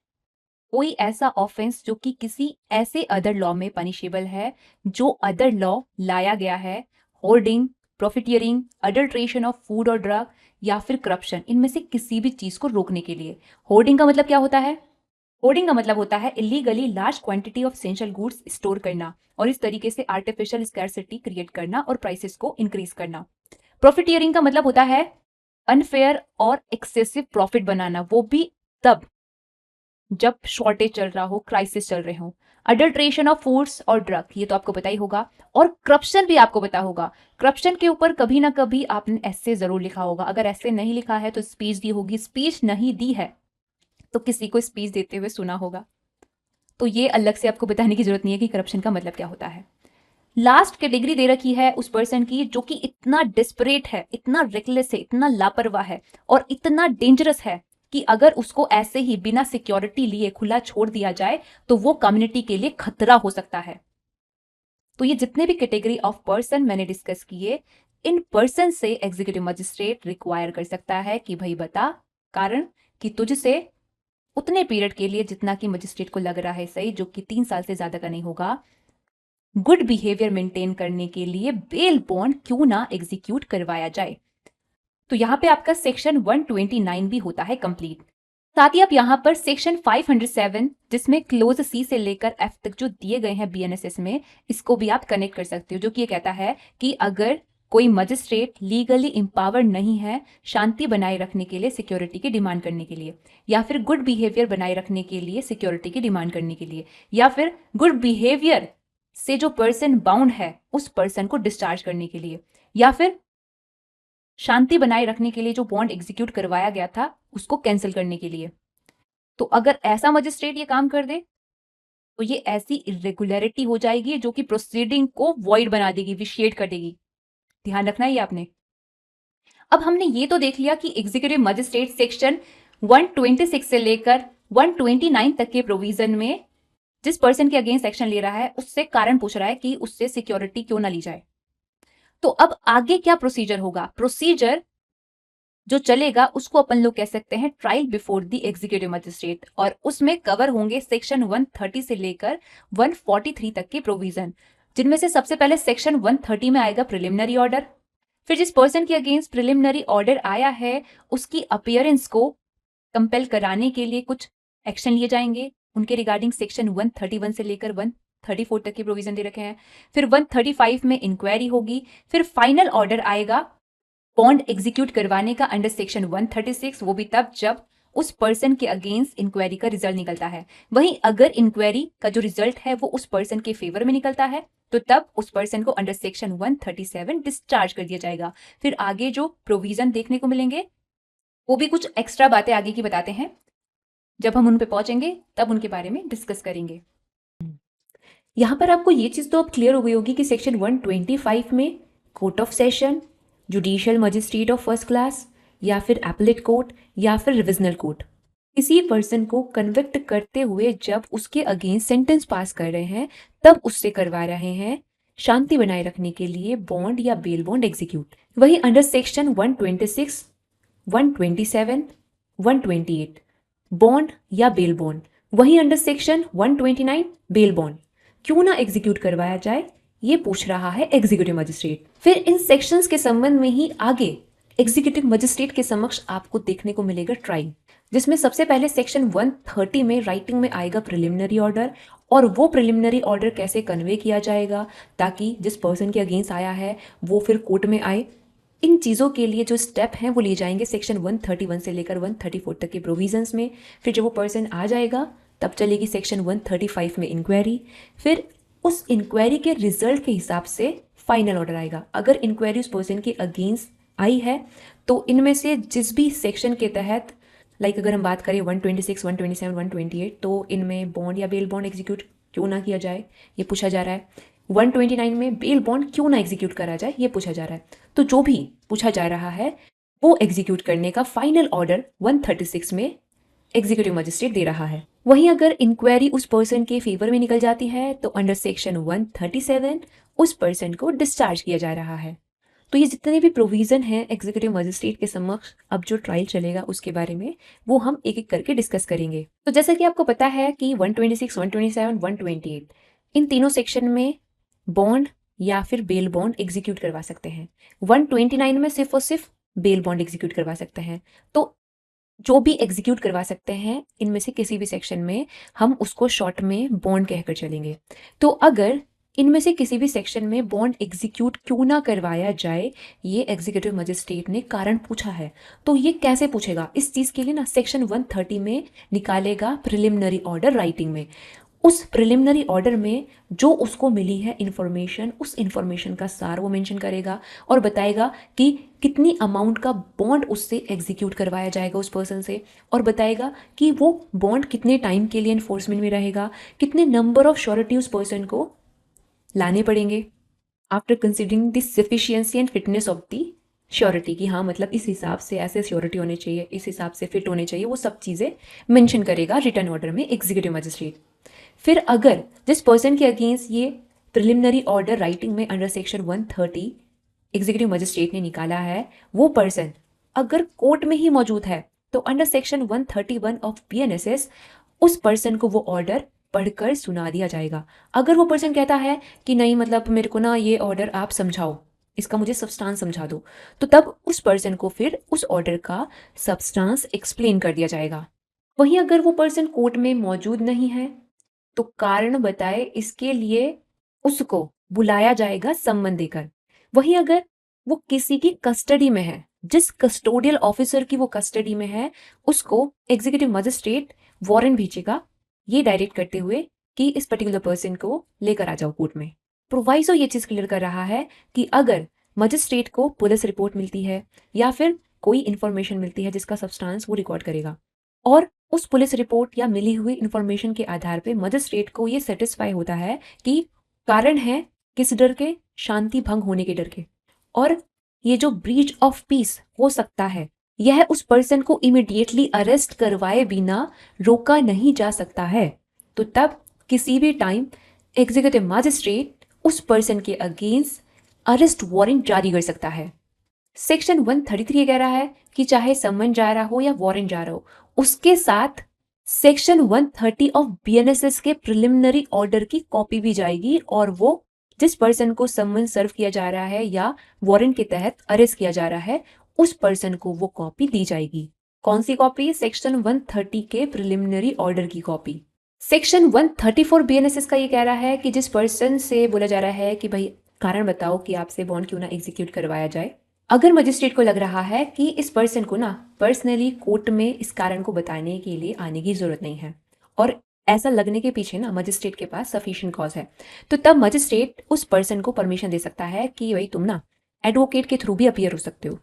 कोई ऐसा ऑफेंस जो कि किसी ऐसे अदर लॉ में पनिशेबल है जो अदर लॉ लाया गया है, hoarding, profiteering, adulteration of food और ड्रग, या फिर करप्शन, इनमें से किसी भी चीज को रोकने के लिए। होर्डिंग का मतलब क्या होता है? होर्डिंग का मतलब होता है illegally large quantity of essential goods store करना और इस तरीके से आर्टिफिशियल स्कैरसिटी क्रिएट करना और प्राइसेस को इंक्रीज करना। प्रॉफिटियरिंग का मतलब होता है अनफेयर और एक्सेसिव प्रॉफिट बनाना, वो भी तब जब शॉर्टेज चल रहा हो, क्राइसिस चल रहे हो। अडल्ट्रेशन ऑफ फूड्स और ड्रग, ये तो आपको पता ही होगा। और करप्शन भी आपको पता होगा। करप्शन के ऊपर कभी ना कभी आपने ऐसे जरूर लिखा होगा, अगर ऐसे नहीं लिखा है तो स्पीच दी होगी, स्पीच नहीं दी है तो किसी को स्पीच देते हुए सुना होगा। तो ये अलग से आपको बताने की जरूरत नहीं है कि करप्शन का मतलब क्या होता है। लास्ट कैटेगरी दे रखी है उस पर्सन की जो कि इतना डिस्परेट है, इतना रेकलेस है, इतना लापरवाह है और इतना डेंजरस है कि अगर उसको ऐसे ही बिना सिक्योरिटी लिए खुला छोड़ दिया जाए तो वो कम्युनिटी के लिए खतरा हो सकता है। तो ये जितने भी कैटेगरी ऑफ पर्सन मैंने डिस्कस किए, इन पर्सन से एग्जीक्यूटिव मजिस्ट्रेट रिक्वायर कर सकता है कि भाई बता कारण कि तुझसे उतने पीरियड के लिए जितना कि मजिस्ट्रेट को लग रहा है सही, जो कि 3 साल से ज्यादा का नहीं होगा, गुड बिहेवियर मेंटेन करने के लिए बेल बॉन्ड क्यों ना एग्जीक्यूट करवाया जाए। तो यहाँ पे आपका सेक्शन 129 भी होता है कंप्लीट। साथ ही आप यहाँ पर सेक्शन 507 जिसमें क्लोज सी से लेकर एफ तक जो दिए गए हैं बीएनएसएस में, इसको भी आप कनेक्ट कर सकते हो, जो कि ये कहता है कि अगर कोई मजिस्ट्रेट लीगली एम्पावर नहीं है शांति बनाए रखने के लिए, सिक्योरिटी की डिमांड करने के लिए, या फिर गुड बिहेवियर बनाए रखने के लिए सिक्योरिटी की डिमांड करने के लिए, या फिर गुड बिहेवियर से जो पर्सन बाउंड है उस पर्सन को डिस्चार्ज करने के लिए, या फिर शांति बनाए रखने के लिए जो बॉन्ड एग्जीक्यूट करवाया गया था उसको कैंसिल करने के लिए, तो अगर ऐसा मजिस्ट्रेट ये काम कर दे तो ये ऐसी इरेगुलरिटी हो जाएगी जो कि प्रोसीडिंग को वॉइड बना देगी, विशिएट कर देगी। ध्यान रखना है ये आपने। अब हमने ये तो देख लिया कि एग्जीक्यूटिव मजिस्ट्रेट सेक्शन 126 से लेकर 129 तक के प्रोविजन में जिस पर्सन के अगेंस्ट एक्शन ले रहा है उससे कारण पूछ रहा है कि उससे सिक्योरिटी क्यों ना ली जाए। तो अब आगे क्या प्रोसीजर होगा? प्रोसीजर जो चलेगा उसको अपन लोग कह सकते हैं trial before the executive magistrate, और उसमें कवर होंगे सेक्शन 130 से लेकर 143 तक के प्रोविजन, जिनमें से सबसे पहले सेक्शन 130 में आएगा प्रिलिमिनरी ऑर्डर। फिर जिस पर्सन के अगेंस्ट प्रिलिमिनरी ऑर्डर आया है उसकी अपीयरेंस को कंपेल कराने के लिए कुछ एक्शन लिए जाएंगे, उनके रिगार्डिंग सेक्शन 131 से लेकर 134 तक के प्रोविजन दे रखे हैं। फिर 135 में इंक्वायरी होगी। फिर फाइनल ऑर्डर आएगा बॉन्ड एग्जीक्यूट करवाने का अंडर सेक्शन 136, वो भी तब जब उस पर्सन के अगेंस्ट इंक्वायरी का रिजल्ट निकलता है। वहीं अगर इंक्वायरी का जो रिजल्ट है वो उस पर्सन के फेवर में निकलता है तो तब उस पर्सन को अंडर सेक्शन 137 डिस्चार्ज कर दिया जाएगा। फिर आगे जो प्रोविजन देखने को मिलेंगे वो भी कुछ एक्स्ट्रा बातें आगे की बताते हैं, जब हम उन पे पहुंचेंगे तब उनके बारे में डिस्कस करेंगे। यहाँ पर आपको ये चीज तो अब क्लियर हो गई होगी कि सेक्शन 125 में court of session, judicial magistrate of first class या फिर एपलेट कोर्ट या फिर रिविजनल कोर्ट किसी पर्सन को कन्विक्ट करते हुए जब उसके अगेंस्ट सेंटेंस पास कर रहे हैं तब उससे करवा रहे हैं शांति बनाए रखने के लिए बॉन्ड या बेल बॉन्ड एग्जीक्यूट। वही अंडर सेक्शन 126, 127, 128 बॉन्ड या बेल बॉन्ड, वही अंडर सेक्शन 129 बेल बॉन्ड क्यों ना एग्जीक्यूट करवाया जाए ये पूछ रहा है एग्जीक्यूटिव मजिस्ट्रेट। फिर इन सेक्शंस के संबंध में ही आगे एग्जीक्यूटिव मजिस्ट्रेट के समक्ष आपको देखने को मिलेगा ट्रायल, जिसमें सबसे पहले सेक्शन 130 में राइटिंग में आएगा प्रिलिमिनरी ऑर्डर, और वो प्रिलिमिनरी ऑर्डर कैसे कन्वे किया जाएगा ताकि जिस पर्सन के अगेंस्ट आया है वो फिर कोर्ट में आए। इन चीज़ों के लिए जो स्टेप हैं वो लिए जाएंगे सेक्शन 131 से लेकर 134 तक के प्रोविजंस में। फिर जब वो पर्सन आ जाएगा तब चलेगी सेक्शन 135 में इंक्वायरी। फिर उस इंक्वायरी के रिजल्ट के हिसाब से फाइनल ऑर्डर आएगा। अगर इंक्वायरी उस पर्सन के अगेंस्ट आई है तो इनमें से जिस भी सेक्शन के तहत, लाइक अगर हम बात करें 126, 127, 128, तो इनमें बॉन्ड या बेल बॉन्ड एग्जीक्यूट क्यों ना किया जाए ये पूछा जा रहा है। 129 में बेल बॉन्ड क्यों ना एग्जीक्यूट करा जाए ये पूछा जा रहा है। तो जो भी पूछा जा रहा है वो एग्जीक्यूट करने का फाइनल ऑर्डर 136 में एग्जीक्यूटिव मजिस्ट्रेट दे रहा है। वहीं अगर इंक्वायरी उस पर्सन के फेवर में निकल जाती है तो अंडर सेक्शन 137 उस पर्सन को डिस्चार्ज किया जा रहा है। तो ये जितने भी प्रोविजन हैं एग्जीक्यूटिव मजिस्ट्रेट के समक्ष अब जो ट्रायल चलेगा उसके बारे में वो हम एक एक करके डिस्कस करेंगे। तो जैसा कि आपको पता है कि 126, 127, 128 इन तीनों सेक्शन में बॉन्ड या फिर बेल बॉन्ड एग्जीक्यूट करवा सकते हैं। 129 में सिर्फ और सिर्फ बेल बॉन्ड एग्जीक्यूट करवा सकते हैं। तो जो भी एग्जीक्यूट करवा सकते हैं इनमें से किसी भी सेक्शन में हम उसको शॉर्ट में बॉन्ड कहकर चलेंगे। तो अगर इनमें से किसी भी सेक्शन में बॉन्ड एग्जीक्यूट क्यों ना करवाया जाए ये एग्जीक्यूटिव मजिस्ट्रेट ने कारण पूछा है, तो ये कैसे पूछेगा? इस चीज़ के लिए ना सेक्शन 130 में निकालेगा प्रिलिमिनरी ऑर्डर राइटिंग में। उस प्रिलिमिनरी ऑर्डर में जो उसको मिली है इंफॉर्मेशन, उस इंफॉर्मेशन का सार वो मेंशन करेगा और बताएगा कि कितनी अमाउंट का बॉन्ड उससे एग्जीक्यूट करवाया जाएगा उस पर्सन से, और बताएगा कि वो बॉन्ड कितने टाइम के लिए इन्फोर्समेंट में रहेगा, कितने नंबर ऑफ श्योरिटी उस पर्सन को लाने पड़ेंगे। After considering the sufficiency and fitness of the surety, कि हाँ मतलब इस हिसाब से ऐसे श्योरिटी होने चाहिए, इस हिसाब से फिट होने चाहिए, वो सब चीज़ें मेंशन करेगा रिटर्न ऑर्डर में एग्जीक्यूटिव मजिस्ट्रेट। फिर अगर जिस पर्सन के अगेंस्ट ये प्रिलिमिनरी ऑर्डर राइटिंग में अंडर सेक्शन 130 एग्जीक्यूटिव मजिस्ट्रेट ने निकाला है, वो पर्सन अगर कोर्ट में ही मौजूद है तो अंडर सेक्शन 131 ऑफ बीएनएसएस उस पर्सन को वो ऑर्डर पढ़कर सुना दिया जाएगा। अगर वो पर्सन कहता है कि नहीं मतलब मेरे को ना ये ऑर्डर आप समझाओ, इसका मुझे सब्सटेंस समझा दो, तो तब उस पर्सन को फिर उस ऑर्डर का सब्सटेंस एक्सप्लेन कर दिया जाएगा। वहीं अगर वो पर्सन कोर्ट में मौजूद नहीं है तो कारण बताए इसके लिए उसको बुलाया जाएगा सम्मन देकर। वहीं अगर वो किसी की कस्टडी में है, जिस कस्टोडियल ऑफिसर की वो कस्टडी में है, उसको एग्जीक्यूटिव मजिस्ट्रेट वारंट भेजेगा ये डायरेक्ट करते हुए कि इस पर्टिकुलर पर्सन को लेकर आ जाओ कोर्ट में। प्रोवाइजो ये चीज क्लियर कर रहा है कि अगर मजिस्ट्रेट को पुलिस रिपोर्ट मिलती है या फिर कोई इंफॉर्मेशन मिलती है जिसका सब्सटेंस वो रिकॉर्ड करेगा, और उस पुलिस रिपोर्ट या मिली हुई इंफॉर्मेशन के आधार पे मजिस्ट्रेट को ये सेटिस्फाई होता है कि कारण है किस डर के, शांति भंग होने के डर के, और ये जो ब्रीच ऑफ पीस हो सकता है यह उस पर्सन को इमिडिएटली अरेस्ट करवाए बिना रोका नहीं जा सकता है, तो तब किसी भी टाइम एग्जीक्यूटिव मजिस्ट्रेट उस पर्सन के अगेंस्ट अरेस्ट वारंट जारी कर सकता है। सेक्शन 133 कह रहा है कि चाहे समन जा रहा हो या वारंट जा रहा हो, उसके साथ सेक्शन 130 ऑफ बीएनएसएस के प्रिलिमिनरी ऑर्डर की कॉपी भी जाएगी, और वो जिस पर्सन को समन सर्व किया जा रहा है या वारंट के तहत अरेस्ट किया जा रहा है उस पर्सन को वो कॉपी दी जाएगी। कौन सी कॉपी? सेक्शन 130 के प्रिलिमिनरी ऑर्डर की कॉपी। सेक्शन 134 बीएनएसएस का ये कह रहा है कि जिस पर्सन से बोला जा रहा है कि भाई कारण बताओ कि आपसे बॉन्ड क्यों ना एग्जीक्यूट करवाया जाए, अगर मजिस्ट्रेट को लग रहा है कि इस पर्सन को ना पर्सनली कोर्ट में इस कारण को बताने के लिए आने की जरूरत नहीं है, और ऐसा लगने के पीछे ना मजिस्ट्रेट के पास सफिशिएंट कॉज है, तो तब मजिस्ट्रेट उस पर्सन को परमिशन दे सकता है कि भाई तुम ना एडवोकेट के थ्रू भी अपीयर हो सकते हो।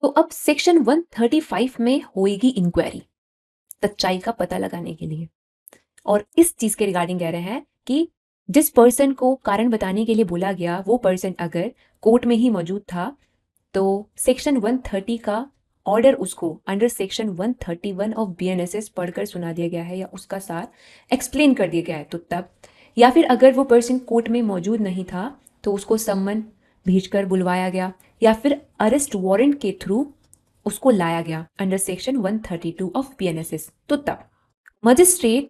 तो अब सेक्शन 135 में होएगी इंक्वायरी सच्चाई का पता लगाने के लिए, और इस चीज के रिगार्डिंग कह रहे हैं कि जिस पर्सन को कारण बताने के लिए बोला गया वो पर्सन अगर कोर्ट में ही मौजूद था तो सेक्शन 130 का ऑर्डर उसको अंडर सेक्शन 131 ऑफ बीएनएसएस पढ़कर सुना दिया गया है या उसका सार एक्सप्लेन कर दिया गया है, तो तब, या फिर अगर वो पर्सन कोर्ट में मौजूद नहीं था तो उसको सम्मन भेजकर बुलवाया गया या फिर अरेस्ट वारंट के थ्रू उसको लाया गया अंडर सेक्शन 132 ऑफ बीएनएसएस, तो तब मजिस्ट्रेट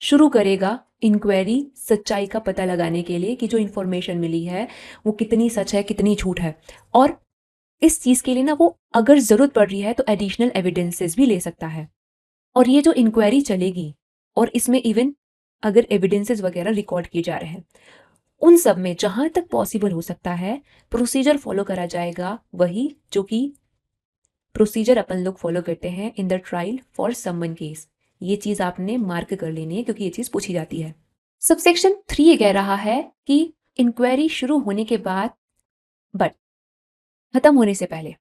शुरू करेगा इंक्वायरी सच्चाई का पता लगाने के लिए कि जो इंफॉर्मेशन मिली है वो कितनी सच है कितनी झूठ है, और इस चीज के लिए ना वो अगर जरूरत पड़ रही है तो एडिशनल एविडेंसेस भी ले सकता है। और ये जो इंक्वायरी चलेगी और इसमें इवन अगर एविडेंसेस वगैरह रिकॉर्ड किए जा रहे हैं, उन सब में जहां तक पॉसिबल हो सकता है प्रोसीजर फॉलो करा जाएगा, वही जो कि प्रोसीजर अपन लोग फॉलो करते हैं in the trial for someone case. ये चीज आपने मार्क कर लेनी है क्योंकि ये चीज पूछी जाती है। सबसेक्शन 3 ये कह रहा है कि इंक्वायरी शुरू होने के बाद बट खत्म होने से पहले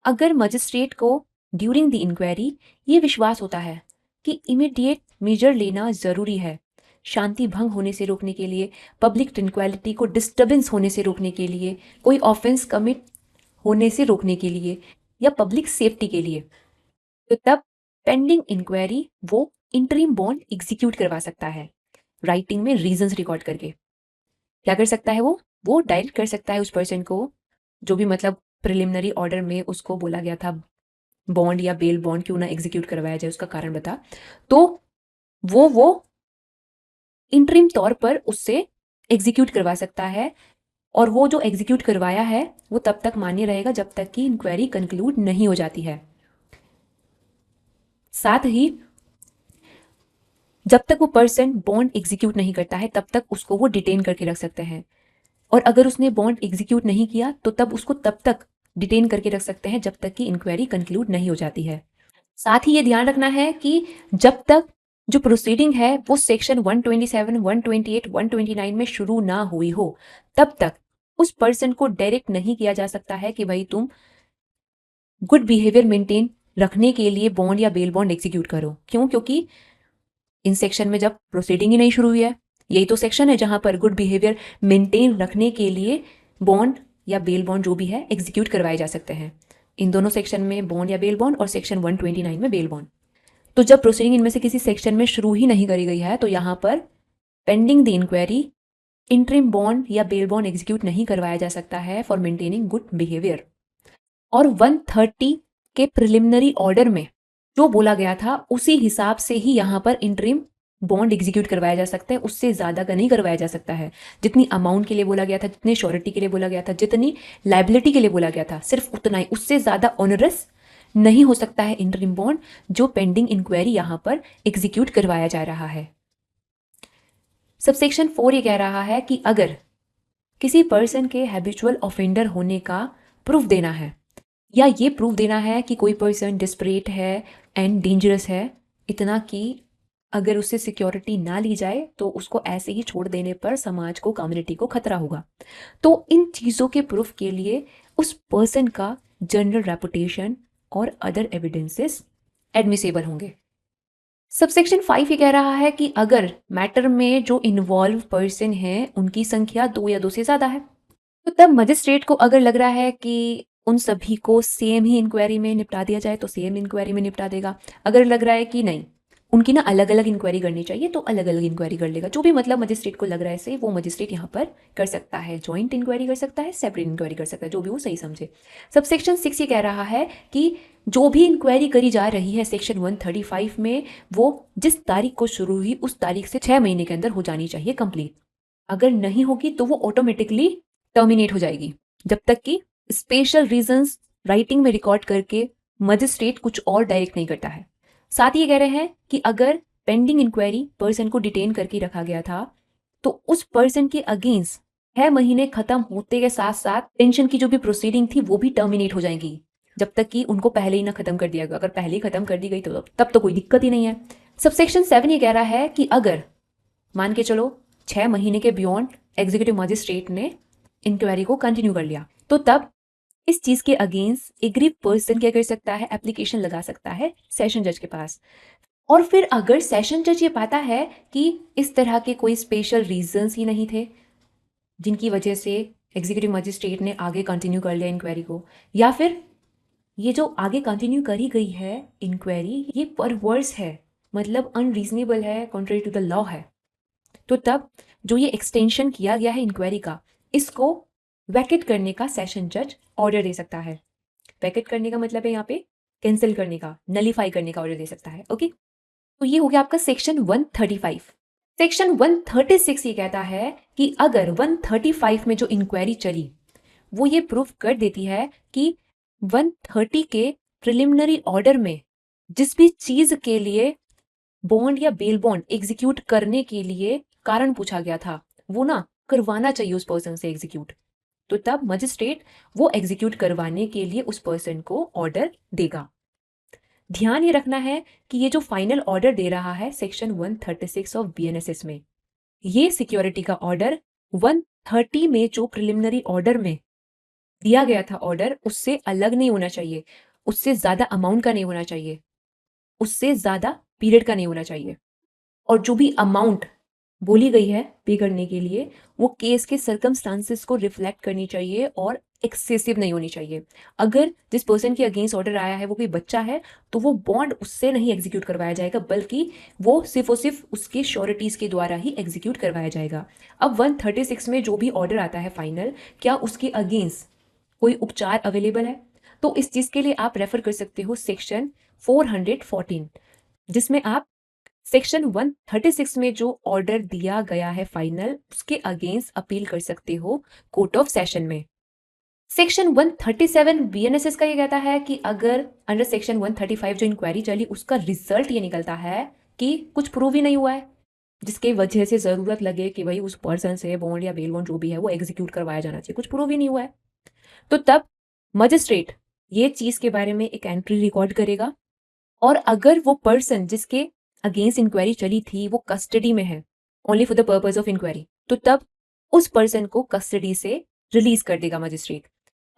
अगर मजिस्ट्रेट को ड्यूरिंग द इंक्वायरी ये विश्वास होता है कि इमीडिएट मेजर लेना जरूरी है, शांति भंग होने से रोकने के लिए, पब्लिक ट्रैंक्विलिटी को डिस्टर्बेंस होने से रोकने के लिए, कोई ऑफेंस कमिट होने से रोकने के लिए या पब्लिक सेफ्टी के लिए, तो तब पेंडिंग इंक्वायरी वो इंटरिम बॉन्ड एग्जीक्यूट करवा सकता है राइटिंग में रीजंस रिकॉर्ड करके। क्या कर सकता है वो डायरेक्ट कर सकता है उस पर्सन को जो भी मतलब प्रिलिमिनरी ऑर्डर में उसको बोला गया था बॉन्ड या बेल बॉन्ड क्यों ना एग्जीक्यूट करवाया जाए, उसका कारण बता, तो वो इंटरिम तौर पर उससे एग्जीक्यूट करवा सकता है, और वो जो एग्जीक्यूट करवाया है वो तब तक मान्य रहेगा जब तक कि इंक्वायरी कंक्लूड नहीं हो जाती है। साथ ही जब तक वो पर्सन बॉन्ड एग्जीक्यूट नहीं करता है तब तक उसको वो डिटेन करके रख सकते हैं, और अगर उसने बॉन्ड एग्जीक्यूट नहीं किया तो तब उसको तब तक डिटेन करके रख सकते हैं जब तक कि इंक्वायरी कंक्लूड नहीं हो जाती है। साथ ही ये ध्यान रखना है कि जब तक जो प्रोसीडिंग है वो सेक्शन 127, 128, 129 में शुरू ना हुई हो तब तक उस पर्सन को डायरेक्ट नहीं किया जा सकता है कि भाई तुम गुड बिहेवियर मेंटेन रखने के लिए बॉन्ड या बेल बॉन्ड एग्जीक्यूट करो। क्यों? क्योंकि इन सेक्शन में जब प्रोसीडिंग ही नहीं शुरू हुई है यही तो सेक्शन है जहां पर गुड बिहेवियर मेंटेन रखने के लिए बॉन्ड या बेल बॉन्ड जो भी है एग्जीक्यूट करवाए जा सकते हैं। इन दोनों सेक्शन में बॉन्ड या बेल बॉन्ड और सेक्शन 129 में बेल बॉन्ड। तो जब प्रोसीडिंग इनमें से किसी सेक्शन में शुरू ही नहीं करी गई है तो यहाँ पर pending the inquiry interim bond या बेल बॉन्ड एग्जीक्यूट नहीं करवाया जा सकता है फॉर मेंटेनिंग गुड बिहेवियर। और 130 के प्रिलिमिनरी ऑर्डर में जो बोला गया था उसी हिसाब से ही यहाँ पर इंटरिम बॉन्ड एग्जीक्यूट करवाया जा सकता है, उससे ज़्यादा का नहीं करवाया जा सकता है। जितनी अमाउंट के लिए बोला गया था, जितने श्योरिटी के लिए बोला गया था, जितनी लाइबिलिटी के लिए बोला गया था, सिर्फ उतना ही, उससे ज़्यादा ऑनरस नहीं हो सकता है इंटरिम बॉन्ड जो पेंडिंग इंक्वायरी यहाँ पर एग्जीक्यूट करवाया जा रहा है। सबसेक्शन 4 ये कह रहा है कि अगर किसी पर्सन के हैबिचुअल ऑफेंडर होने का प्रूफ देना है या ये प्रूफ देना है कि कोई पर्सन डिस्परेट है एंड डेंजरस है, इतना कि अगर उससे सिक्योरिटी ना ली जाए तो उसको ऐसे ही छोड़ देने पर समाज को, कम्युनिटी को खतरा होगा, तो इन चीज़ों के प्रूफ के लिए उस पर्सन का जनरल रेपुटेशन और अदर एविडेंसेस एडमिसेबल होंगे। सबसेक्शन 5 ये कह रहा है कि अगर मैटर में जो इन्वॉल्व पर्सन है उनकी संख्या 2 या 2 से ज़्यादा है, तो तब मजिस्ट्रेट को अगर लग रहा है कि उन सभी को सेम ही इंक्वायरी में निपटा दिया जाए तो सेम इंक्वायरी में निपटा देगा। अगर लग रहा है कि नहीं, उनकी ना अलग अलग इंक्वायरी करनी चाहिए तो अलग अलग इंक्वायरी कर लेगा। जो भी मतलब मजिस्ट्रेट को लग रहा है से वो मजिस्ट्रेट यहाँ पर कर सकता है, जॉइंट इंक्वायरी कर सकता है, सेपरेट इंक्वायरी कर सकता है, जो भी वो सही समझे। सबसेक्शन 6 ये कह रहा है कि जो भी इंक्वायरी करी जा रही है सेक्शन 135 में, वो जिस तारीख को शुरू हुई उस तारीख से 6 महीने के अंदर हो जानी चाहिए कंप्लीट। अगर नहीं होगी तो वो ऑटोमेटिकली टर्मिनेट हो जाएगी, जब तक कि स्पेशल रीजंस राइटिंग में रिकॉर्ड करके मजिस्ट्रेट कुछ और डायरेक्ट नहीं करता है। साथ ही ये कह रहे हैं कि अगर पेंडिंग इंक्वायरी पर्सन को डिटेन करके रखा गया था तो उस पर्सन के अगेंस्ट 6 महीने खत्म होते के साथ साथ पेंशन की जो भी प्रोसीडिंग थी वो भी टर्मिनेट हो जाएंगी, जब तक कि उनको पहले ही ना खत्म कर दिया गया। अगर पहले ही खत्म कर दी गई तो तब तो कोई दिक्कत ही नहीं है। सबसेक्शन 7 ये कह रहा है कि अगर मान के चलो 6 महीने के बियॉन्ड एग्जीक्यूटिव मजिस्ट्रेट ने इंक्वायरी को कंटिन्यू कर लिया, तो तब इस चीज के अगेंस्ट एग्रीव पर्सन क्या कर सकता है, एप्लीकेशन लगा सकता है सेशन जज के पास। और फिर अगर सेशन जज ये पाता है कि इस तरह के कोई स्पेशल रीजंस ही नहीं थे जिनकी वजह से एग्जीक्यूटिव मजिस्ट्रेट ने आगे कंटिन्यू कर लिया इंक्वायरी को, या फिर ये जो आगे कंटिन्यू करी गई है इंक्वायरी ये परवर्स है, मतलब अनरीजनेबल है, कॉन्ट्ररी टू द लॉ है, तो तब जो ये एक्सटेंशन किया गया है इंक्वायरी का, इसको वैकेट करने का सेशन जज ऑर्डर दे सकता है। वैकेट करने का मतलब है यहाँ पे कैंसिल करने का, नलीफाई करने का ऑर्डर दे सकता है। ओके, तो ये हो गया आपका सेक्शन 135। सेक्शन 136 ये कहता है कि अगर 135 में जो इंक्वायरी चली वो ये प्रूफ कर देती है कि 130 के प्रिलिमिनरी ऑर्डर में जिस भी चीज के लिए बॉन्ड या बेल बॉन्ड एग्जीक्यूट करने के लिए कारण पूछा गया था वो ना करवाना चाहिए उस पर्सन से एग्जीक्यूट, तो तब मजिस्ट्रेट वो एग्जीक्यूट करवाने के लिए उस पर्सन को ऑर्डर देगा। ध्यान ये रखना है कि ये जो फाइनल ऑर्डर दे रहा है सेक्शन 136 ऑफ बीएनएसएस में, ये सिक्योरिटी का ऑर्डर 130 में जो प्रिलिमिनरी ऑर्डर में दिया गया था ऑर्डर, उससे अलग नहीं होना चाहिए, उससे ज्यादा अमाउंट का नहीं होना चाहिए, उससे ज्यादा पीरियड का नहीं होना चाहिए, और जो भी अमाउंट बोली गई है पे करने के लिए वो केस के सर्कमस्टांसेस को रिफ्लेक्ट करनी चाहिए और एक्सेसिव नहीं होनी चाहिए। अगर जिस पर्सन के अगेंस्ट ऑर्डर आया है वो कोई बच्चा है तो वो बॉन्ड उससे नहीं एग्जीक्यूट करवाया जाएगा, बल्कि वो सिर्फ और सिर्फ उसके श्योरिटीज के द्वारा ही एग्जीक्यूट करवाया जाएगा। अब 136 में जो भी ऑर्डर आता है फाइनल, क्या उसके अगेंस्ट कोई उपचार अवेलेबल है, तो इस चीज के लिए आप रेफर कर सकते हो सेक्शन 414, जिसमें आप सेक्शन 136 में जो ऑर्डर दिया गया है फाइनल उसके अगेंस्ट अपील कर सकते हो कोर्ट ऑफ सेशन में। सेक्शन 137 बीएनएसएस का ये कहता है कि अगर अंडर सेक्शन 135 जो इंक्वायरी चली उसका रिजल्ट ये निकलता है कि कुछ प्रूव ही नहीं हुआ है जिसके वजह से जरूरत लगे कि भाई उस पर्सन से बॉन्ड या बेल बॉन्ड जो भी है वो एग्जीक्यूट करवाया जाना चाहिए, कुछ प्रूव ही नहीं हुआ है, तो तब मजिस्ट्रेट ये चीज के बारे में एक एंट्री रिकॉर्ड करेगा, और अगर वो पर्सन जिसके अगेंस्ट इंक्वायरी चली थी वो कस्टडी में है only for the purpose of inquiry, तो तब उस पर्सन को कस्टडी से रिलीज कर देगा मजिस्ट्रेट।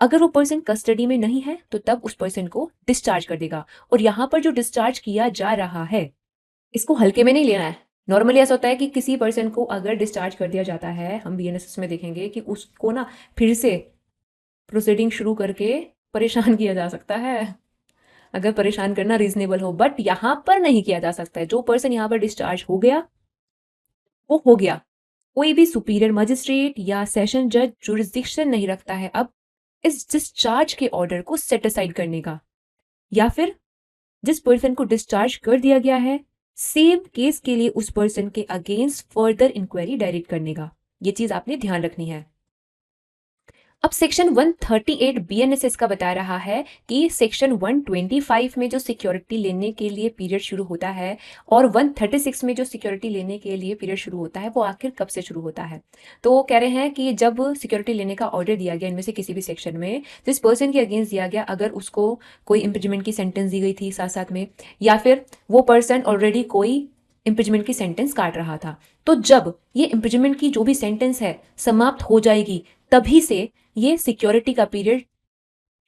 अगर वो पर्सन कस्टडी में नहीं है तो तब उस पर्सन को डिस्चार्ज कर देगा। और यहाँ पर जो डिस्चार्ज किया जा रहा है इसको हल्के में नहीं लेना है, नॉर्मली ऐसा होता है कि किसी पर्सन को अगर डिस्चार्ज कर दिया जाता है, हम बीएनएसएस में देखेंगे कि उसको ना फिर से प्रोसीडिंग शुरू करके परेशान किया जा सकता है, अगर परेशान करना रीजनेबल हो, बट यहाँ पर नहीं किया जा सकता है। जो पर्सन यहाँ पर डिस्चार्ज हो गया वो हो गया। कोई भी सुपीरियर मजिस्ट्रेट या सेशन जज जुरिस्डिक्शन नहीं रखता है अब इस डिस्चार्ज के ऑर्डर को सेट असाइड करने का, या फिर जिस पर्सन को डिस्चार्ज कर दिया गया है सेम केस के लिए उस पर्सन के अगेंस्ट फर्दर इंक्वायरी डायरेक्ट करने का। ये चीज आपने ध्यान रखनी है। अब सेक्शन 138 बीएनएसएस का बता रहा है कि सेक्शन 125 में जो सिक्योरिटी लेने के लिए पीरियड शुरू होता है और 136 में जो सिक्योरिटी लेने के लिए पीरियड शुरू होता है वो आखिर कब से शुरू होता है। तो वो कह रहे हैं कि जब सिक्योरिटी लेने का ऑर्डर दिया गया इनमें से किसी भी सेक्शन में, जिस पर्सन के अगेंस्ट दिया गया, अगर उसको कोई इम्प्रिजमेंट की सेंटेंस दी गई थी साथ साथ में, या फिर वो पर्सन ऑलरेडी कोई इम्प्रिजमेंट की सेंटेंस काट रहा था, तो जब ये इम्प्रिजमेंट की जो भी सेंटेंस है समाप्त हो जाएगी तभी से ये सिक्योरिटी का पीरियड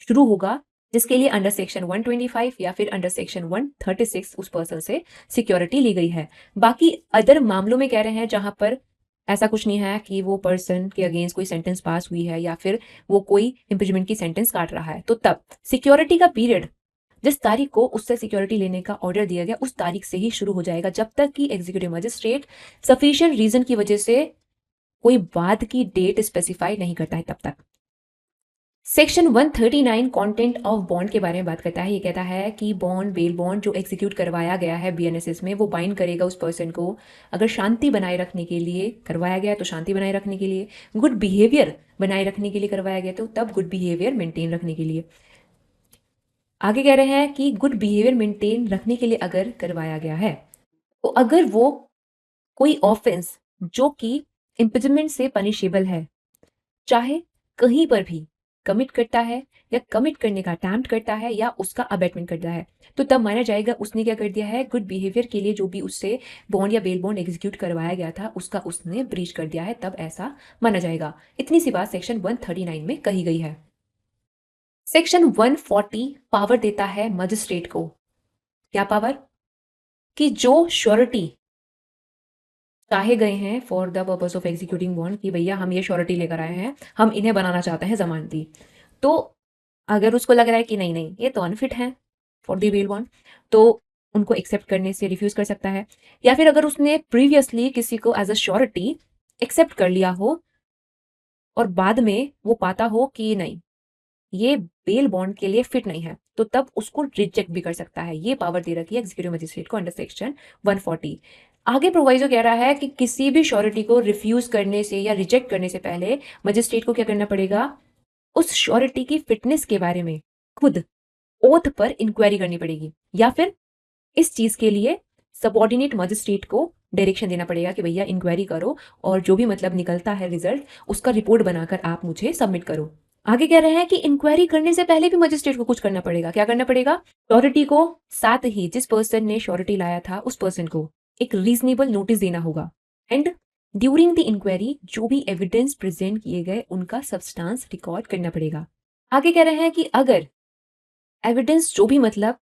शुरू होगा, जिसके लिए अंडर सेक्शन 125 या फिर अंडर सेक्शन 136 उस पर्सन से सिक्योरिटी ली गई है। बाकी अदर मामलों में कह रहे हैं जहां पर ऐसा कुछ नहीं है कि वो पर्सन के अगेंस्ट कोई सेंटेंस पास हुई है या फिर वो कोई इम्पिजमेंट की सेंटेंस काट रहा है, तो तब सिक्योरिटी का पीरियड जिस तारीख को उससे सिक्योरिटी लेने का ऑर्डर दिया गया उस तारीख से ही शुरू हो जाएगा, जब तक कि एग्जीक्यूटिव मजिस्ट्रेट सफिशिएंट रीजन की वजह से कोई बाद की डेट स्पेसिफाई नहीं करता है तब तक। सेक्शन 139 कंटेंट ऑफ बॉन्ड के बारे में बात करता है। ये कहता है कि बॉन्ड, बेल बॉन्ड जो एग्जीक्यूट करवाया गया है बीएनएसएस में, वो बाइंड करेगा उस पर्सन को अगर शांति बनाए रखने के लिए करवाया गया तो शांति बनाए रखने के लिए, गुड बिहेवियर बनाए रखने के लिए करवाया गया तो तब गुड बिहेवियर मेंटेन रखने के लिए। आगे कह रहे हैं कि गुड बिहेवियर मेंटेन रखने के लिए अगर करवाया गया है तो अगर वो कोई ऑफेंस जो कि इम्पिजमेंट से पनिशेबल है, चाहे कहीं पर भी कमिट करता है या कमिट करने का अटेम्प्ट करता है या उसका अबेटमेंट करता है, तो तब माना जाएगा उसने क्या कर दिया है, गुड बिहेवियर के लिए जो भी उससे बॉन्ड या बेल बॉन्ड एग्जीक्यूट करवाया गया था उसका उसने ब्रीच कर दिया है, तब ऐसा माना जाएगा। इतनी सी बात सेक्शन 139 में कही गई है। सेक्शन 140 पावर देता है मजिस्ट्रेट को। क्या पावर? कि जो श्योरिटी चाहे गए हैं for the purpose of executing bond, कि भैया हम ये श्योरिटी लेकर आए हैं, हम इन्हें बनाना चाहते हैं जमानती, तो अगर उसको लग रहा है कि नहीं नहीं ये तो अनफिट है फॉर द बेल बॉन्ड, तो उनको एक्सेप्ट करने से रिफ्यूज कर सकता है। या फिर अगर उसने प्रीवियसली किसी को एज अ श्योरिटी एक्सेप्ट कर लिया हो और बाद में वो पाता हो कि नहीं ये बेल बॉन्ड के लिए फिट नहीं है, तो तब उसको रिजेक्ट भी कर सकता है। ये पावर दे रखी है एग्जीक्यूटिव मजिस्ट्रेट को अंडर सेक्शन 140। आगे प्रोवाइजो कह रहा है कि किसी भी श्योरिटी को रिफ्यूज करने से या रिजेक्ट करने से पहले मजिस्ट्रेट को क्या करना पड़ेगा, उस श्योरिटी की फिटनेस के बारे में खुद ओथ पर इंक्वायरी करनी पड़ेगी, या फिर इस चीज के लिए सबऑर्डिनेट मजिस्ट्रेट को डायरेक्शन देना पड़ेगा कि भैया इंक्वायरी करो और जो भी मतलब निकलता है रिजल्ट उसका रिपोर्ट बनाकर आप मुझे सबमिट करो। आगे कह रहे हैं कि इंक्वायरी करने से पहले भी मजिस्ट्रेट को कुछ करना पड़ेगा। क्या करना पड़ेगा? श्योरिटी को, साथ ही जिस पर्सन ने श्योरिटी लाया था उस पर्सन को एक रीजनेबल नोटिस देना होगा, एंड ड्यूरिंग द इंक्वायरी जो भी एविडेंस प्रेजेंट किए गए उनका सब्सटेंस रिकॉर्ड करना पड़ेगा। आगे कह रहे हैं कि अगर एविडेंस जो भी मतलब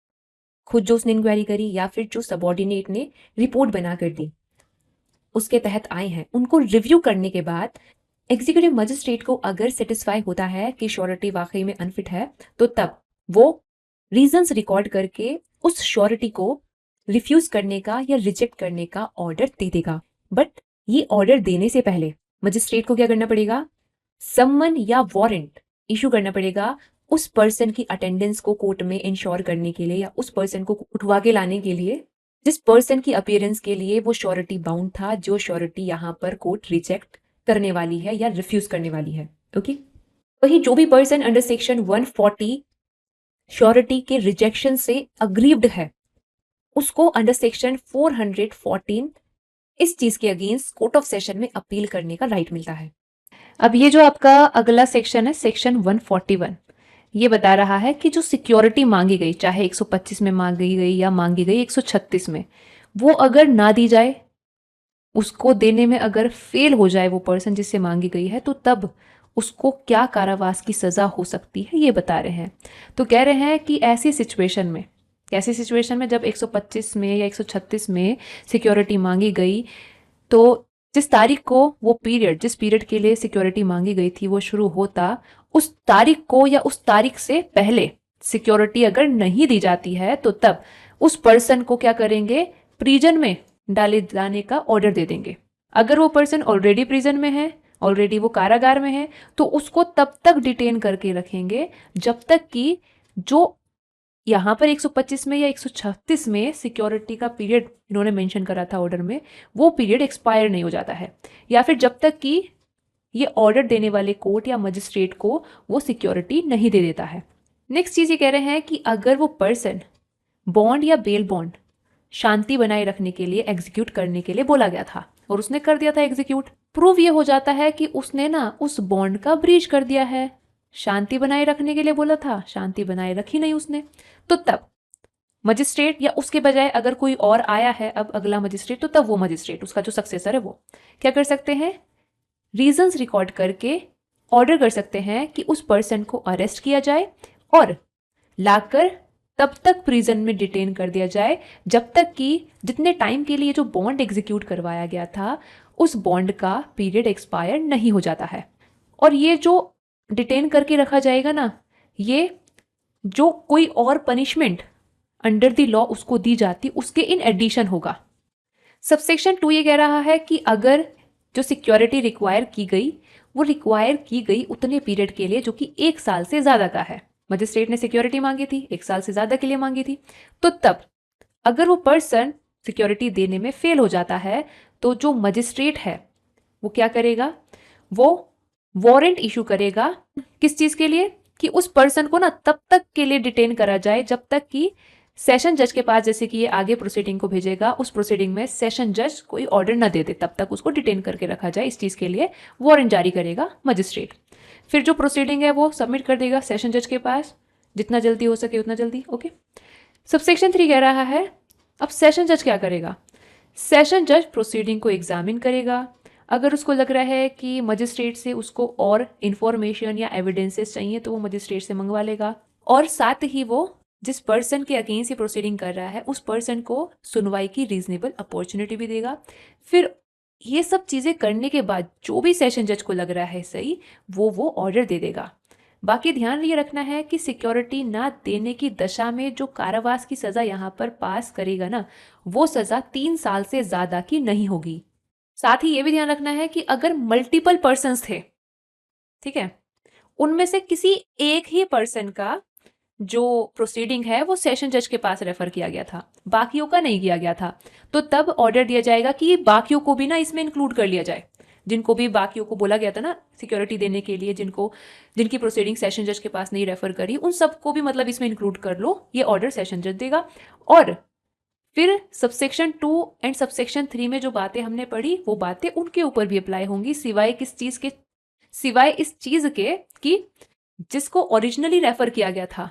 खुद जो उसने इंक्वायरी करी या फिर जो सबऑर्डिनेट ने रिपोर्ट बना कर दी उसके तहत आए हैं, उनको रिव्यू करने के बाद एग्जीक्यूटिव मजिस्ट्रेट को अगर सेटिस्फाई होता है कि श्योरिटी वाकई में अनफिट है, तो तब वो रीजंस रिकॉर्ड करके उस श्योरिटी को रिफ्यूज करने का या रिजेक्ट करने का ऑर्डर दे देगा। बट ये ऑर्डर देने से पहले मजिस्ट्रेट को क्या करना पड़ेगा, सम्मन या वारंट इशू करना पड़ेगा उस पर्सन की अटेंडेंस को कोर्ट में इंश्योर करने के लिए या उस पर्सन को उठवा के लाने के लिए जिस पर्सन की अपीयरेंस के लिए वो श्योरिटी बाउंड था, जो श्योरिटी यहाँ पर कोर्ट रिजेक्ट करने वाली है या रिफ्यूज करने वाली है। ओके, वही जो भी पर्सन अंडर सेक्शन 140 श्योरिटी के रिजेक्शन से अग्रीव्ड है उसको अंडर सेक्शन 414 इस चीज के अगेंस्ट कोर्ट ऑफ सेशन में अपील करने का राइट मिलता है। अब ये जो आपका अगला सेक्शन है सेक्शन 141, ये बता रहा है कि जो सिक्योरिटी मांगी गई, चाहे 125 में मांगी गई या मांगी गई 136 में, वो अगर ना दी जाए, उसको देने में अगर फेल हो जाए वो पर्सन जिससे मांगी गई है, तो तब उसको क्या कारावास की सजा हो सकती है ये बता रहे हैं। तो कह रहे हैं कि ऐसी सिचुएशन में कैसी सिचुएशन में? जब 125 में या 136 में सिक्योरिटी मांगी गई, तो जिस तारीख को वो पीरियड, जिस पीरियड के लिए सिक्योरिटी मांगी गई थी वो शुरू होता, उस तारीख को या उस तारीख से पहले सिक्योरिटी अगर नहीं दी जाती है तो तब उस पर्सन को क्या करेंगे? प्रिजन में डाले जाने का ऑर्डर दे देंगे। अगर वो पर्सन ऑलरेडी प्रिजन में है, ऑलरेडी वो कारागार में है, तो उसको तब तक डिटेन करके रखेंगे जब तक कि जो यहाँ पर 125 में या 136 में सिक्योरिटी का पीरियड इन्होंने मेंशन करा था ऑर्डर में, वो पीरियड एक्सपायर नहीं हो जाता है, या फिर जब तक कि ये ऑर्डर देने वाले कोर्ट या मजिस्ट्रेट को वो सिक्योरिटी नहीं दे देता है। नेक्स्ट चीज़ ये कह रहे हैं कि अगर वो पर्सन बॉन्ड या बेल बॉन्ड शांति बनाए रखने के लिए एग्जीक्यूट करने के लिए बोला गया था और उसने कर दिया था एग्जीक्यूट, प्रूव ये हो जाता है कि उसने ना उस बॉन्ड का ब्रीच कर दिया है। शांति बनाए रखने के लिए बोला था, शांति बनाए रखी नहीं उसने, तो तब मजिस्ट्रेट या उसके बजाय अगर कोई और आया है अब अगला मजिस्ट्रेट, तो तब वो मजिस्ट्रेट, उसका जो सक्सेसर है, वो क्या कर सकते हैं? रीजंस रिकॉर्ड करके ऑर्डर कर सकते हैं कि उस पर्सन को अरेस्ट किया जाए और लाकर तब तक प्रिजन में डिटेन कर दिया जाए जब तक कि जितने टाइम के लिए जो बॉन्ड एग्जीक्यूट करवाया गया था उस बॉन्ड का पीरियड एक्सपायर नहीं हो जाता है। और ये जो डिटेन करके रखा जाएगा ना, ये जो कोई और पनिशमेंट अंडर द लॉ उसको दी जाती उसके इन एडिशन होगा। सबसेक्शन 2 ये कह रहा है कि अगर जो सिक्योरिटी रिक्वायर की गई वो रिक्वायर की गई उतने पीरियड के लिए जो कि 1 साल से ज़्यादा का है, मजिस्ट्रेट ने सिक्योरिटी मांगी थी, 1 साल से ज़्यादा के लिए मांगी थी, तो तब अगर वो पर्सन सिक्योरिटी देने में फेल हो जाता है तो जो मजिस्ट्रेट है वो क्या करेगा? वो वारंट इशू करेगा। किस चीज़ के लिए? कि उस पर्सन को ना तब तक के लिए डिटेन करा जाए जब तक कि सेशन जज के पास, जैसे कि ये आगे प्रोसीडिंग को भेजेगा, उस प्रोसीडिंग में सेशन जज कोई ऑर्डर न दे दे, तब तक उसको डिटेन करके रखा जाए। इस चीज़ के लिए वारंट जारी करेगा मजिस्ट्रेट। फिर जो प्रोसीडिंग है वो सबमिट कर देगा सेशन जज के पास, जितना जल्दी हो सके उतना जल्दी। ओके। सबसेक्शन 3 कह रहा है अब सेशन जज क्या करेगा? सेशन जज प्रोसीडिंग को एग्जामिन करेगा। अगर उसको लग रहा है कि मजिस्ट्रेट से उसको और इन्फॉर्मेशन या एविडेंसेस चाहिए तो वो मजिस्ट्रेट से मंगवा लेगा, और साथ ही वो जिस पर्सन के अगेंस्ट ये प्रोसीडिंग कर रहा है उस पर्सन को सुनवाई की रीजनेबल अपॉर्चुनिटी भी देगा। फिर ये सब चीज़ें करने के बाद जो भी सेशन जज को लग रहा है सही, वो ऑर्डर दे देगा। बाकी ध्यान ये रखना है कि सिक्योरिटी ना देने की दशा में जो कारावास की सज़ा यहाँ पर पास करेगा ना, वो सज़ा 3 साल से ज़्यादा की नहीं होगी। साथ ही ये भी ध्यान रखना है कि अगर मल्टीपल पर्सन्स थे, ठीक है, उनमें से किसी एक ही पर्सन का जो प्रोसीडिंग है वो सेशन जज के पास रेफर किया गया था, बाकियों का नहीं किया गया था, तो तब ऑर्डर दिया जाएगा कि बाकियों को भी ना इसमें इंक्लूड कर लिया जाए। जिनको भी बाकियों को बोला गया था ना सिक्योरिटी देने के लिए, जिनकी प्रोसीडिंग सेशन जज के पास नहीं रेफर करी, उन सबको भी मतलब इसमें इंक्लूड कर लो, ये ऑर्डर सेशन जज देगा। और फिर सबसेक्शन 2 एंड सबसेक्शन 3 में जो बातें हमने पढ़ी वो बातें उनके ऊपर भी अप्लाई होंगी, सिवाय किस चीज़ के? सिवाय इस चीज़ के कि जिसको ओरिजिनली रेफर किया गया था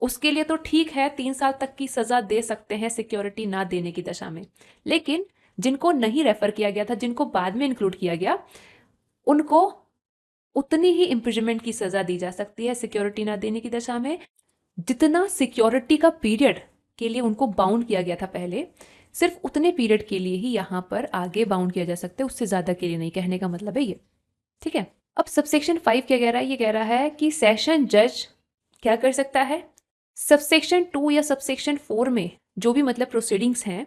उसके लिए तो ठीक है 3 साल तक की सज़ा दे सकते हैं सिक्योरिटी ना देने की दशा में, लेकिन जिनको नहीं रेफर किया गया था, जिनको बाद में इंक्लूड किया गया, उनको उतनी ही इम्प्रिजनमेंट की सज़ा दी जा सकती है सिक्योरिटी ना देने की दशा में जितना सिक्योरिटी का पीरियड के लिए उनको बाउंड किया गया था पहले, सिर्फ उतने पीरियड के लिए ही यहाँ पर आगे बाउंड किया जा सकता है, उससे ज़्यादा के लिए नहीं। कहने का मतलब है ये, ठीक है। अब सबसेक्शन 5 क्या कह रहा है? ये कह रहा है कि सेशन जज क्या कर सकता है? सबसेक्शन 2 या सबसेक्शन 4 में जो भी मतलब प्रोसीडिंग्स हैं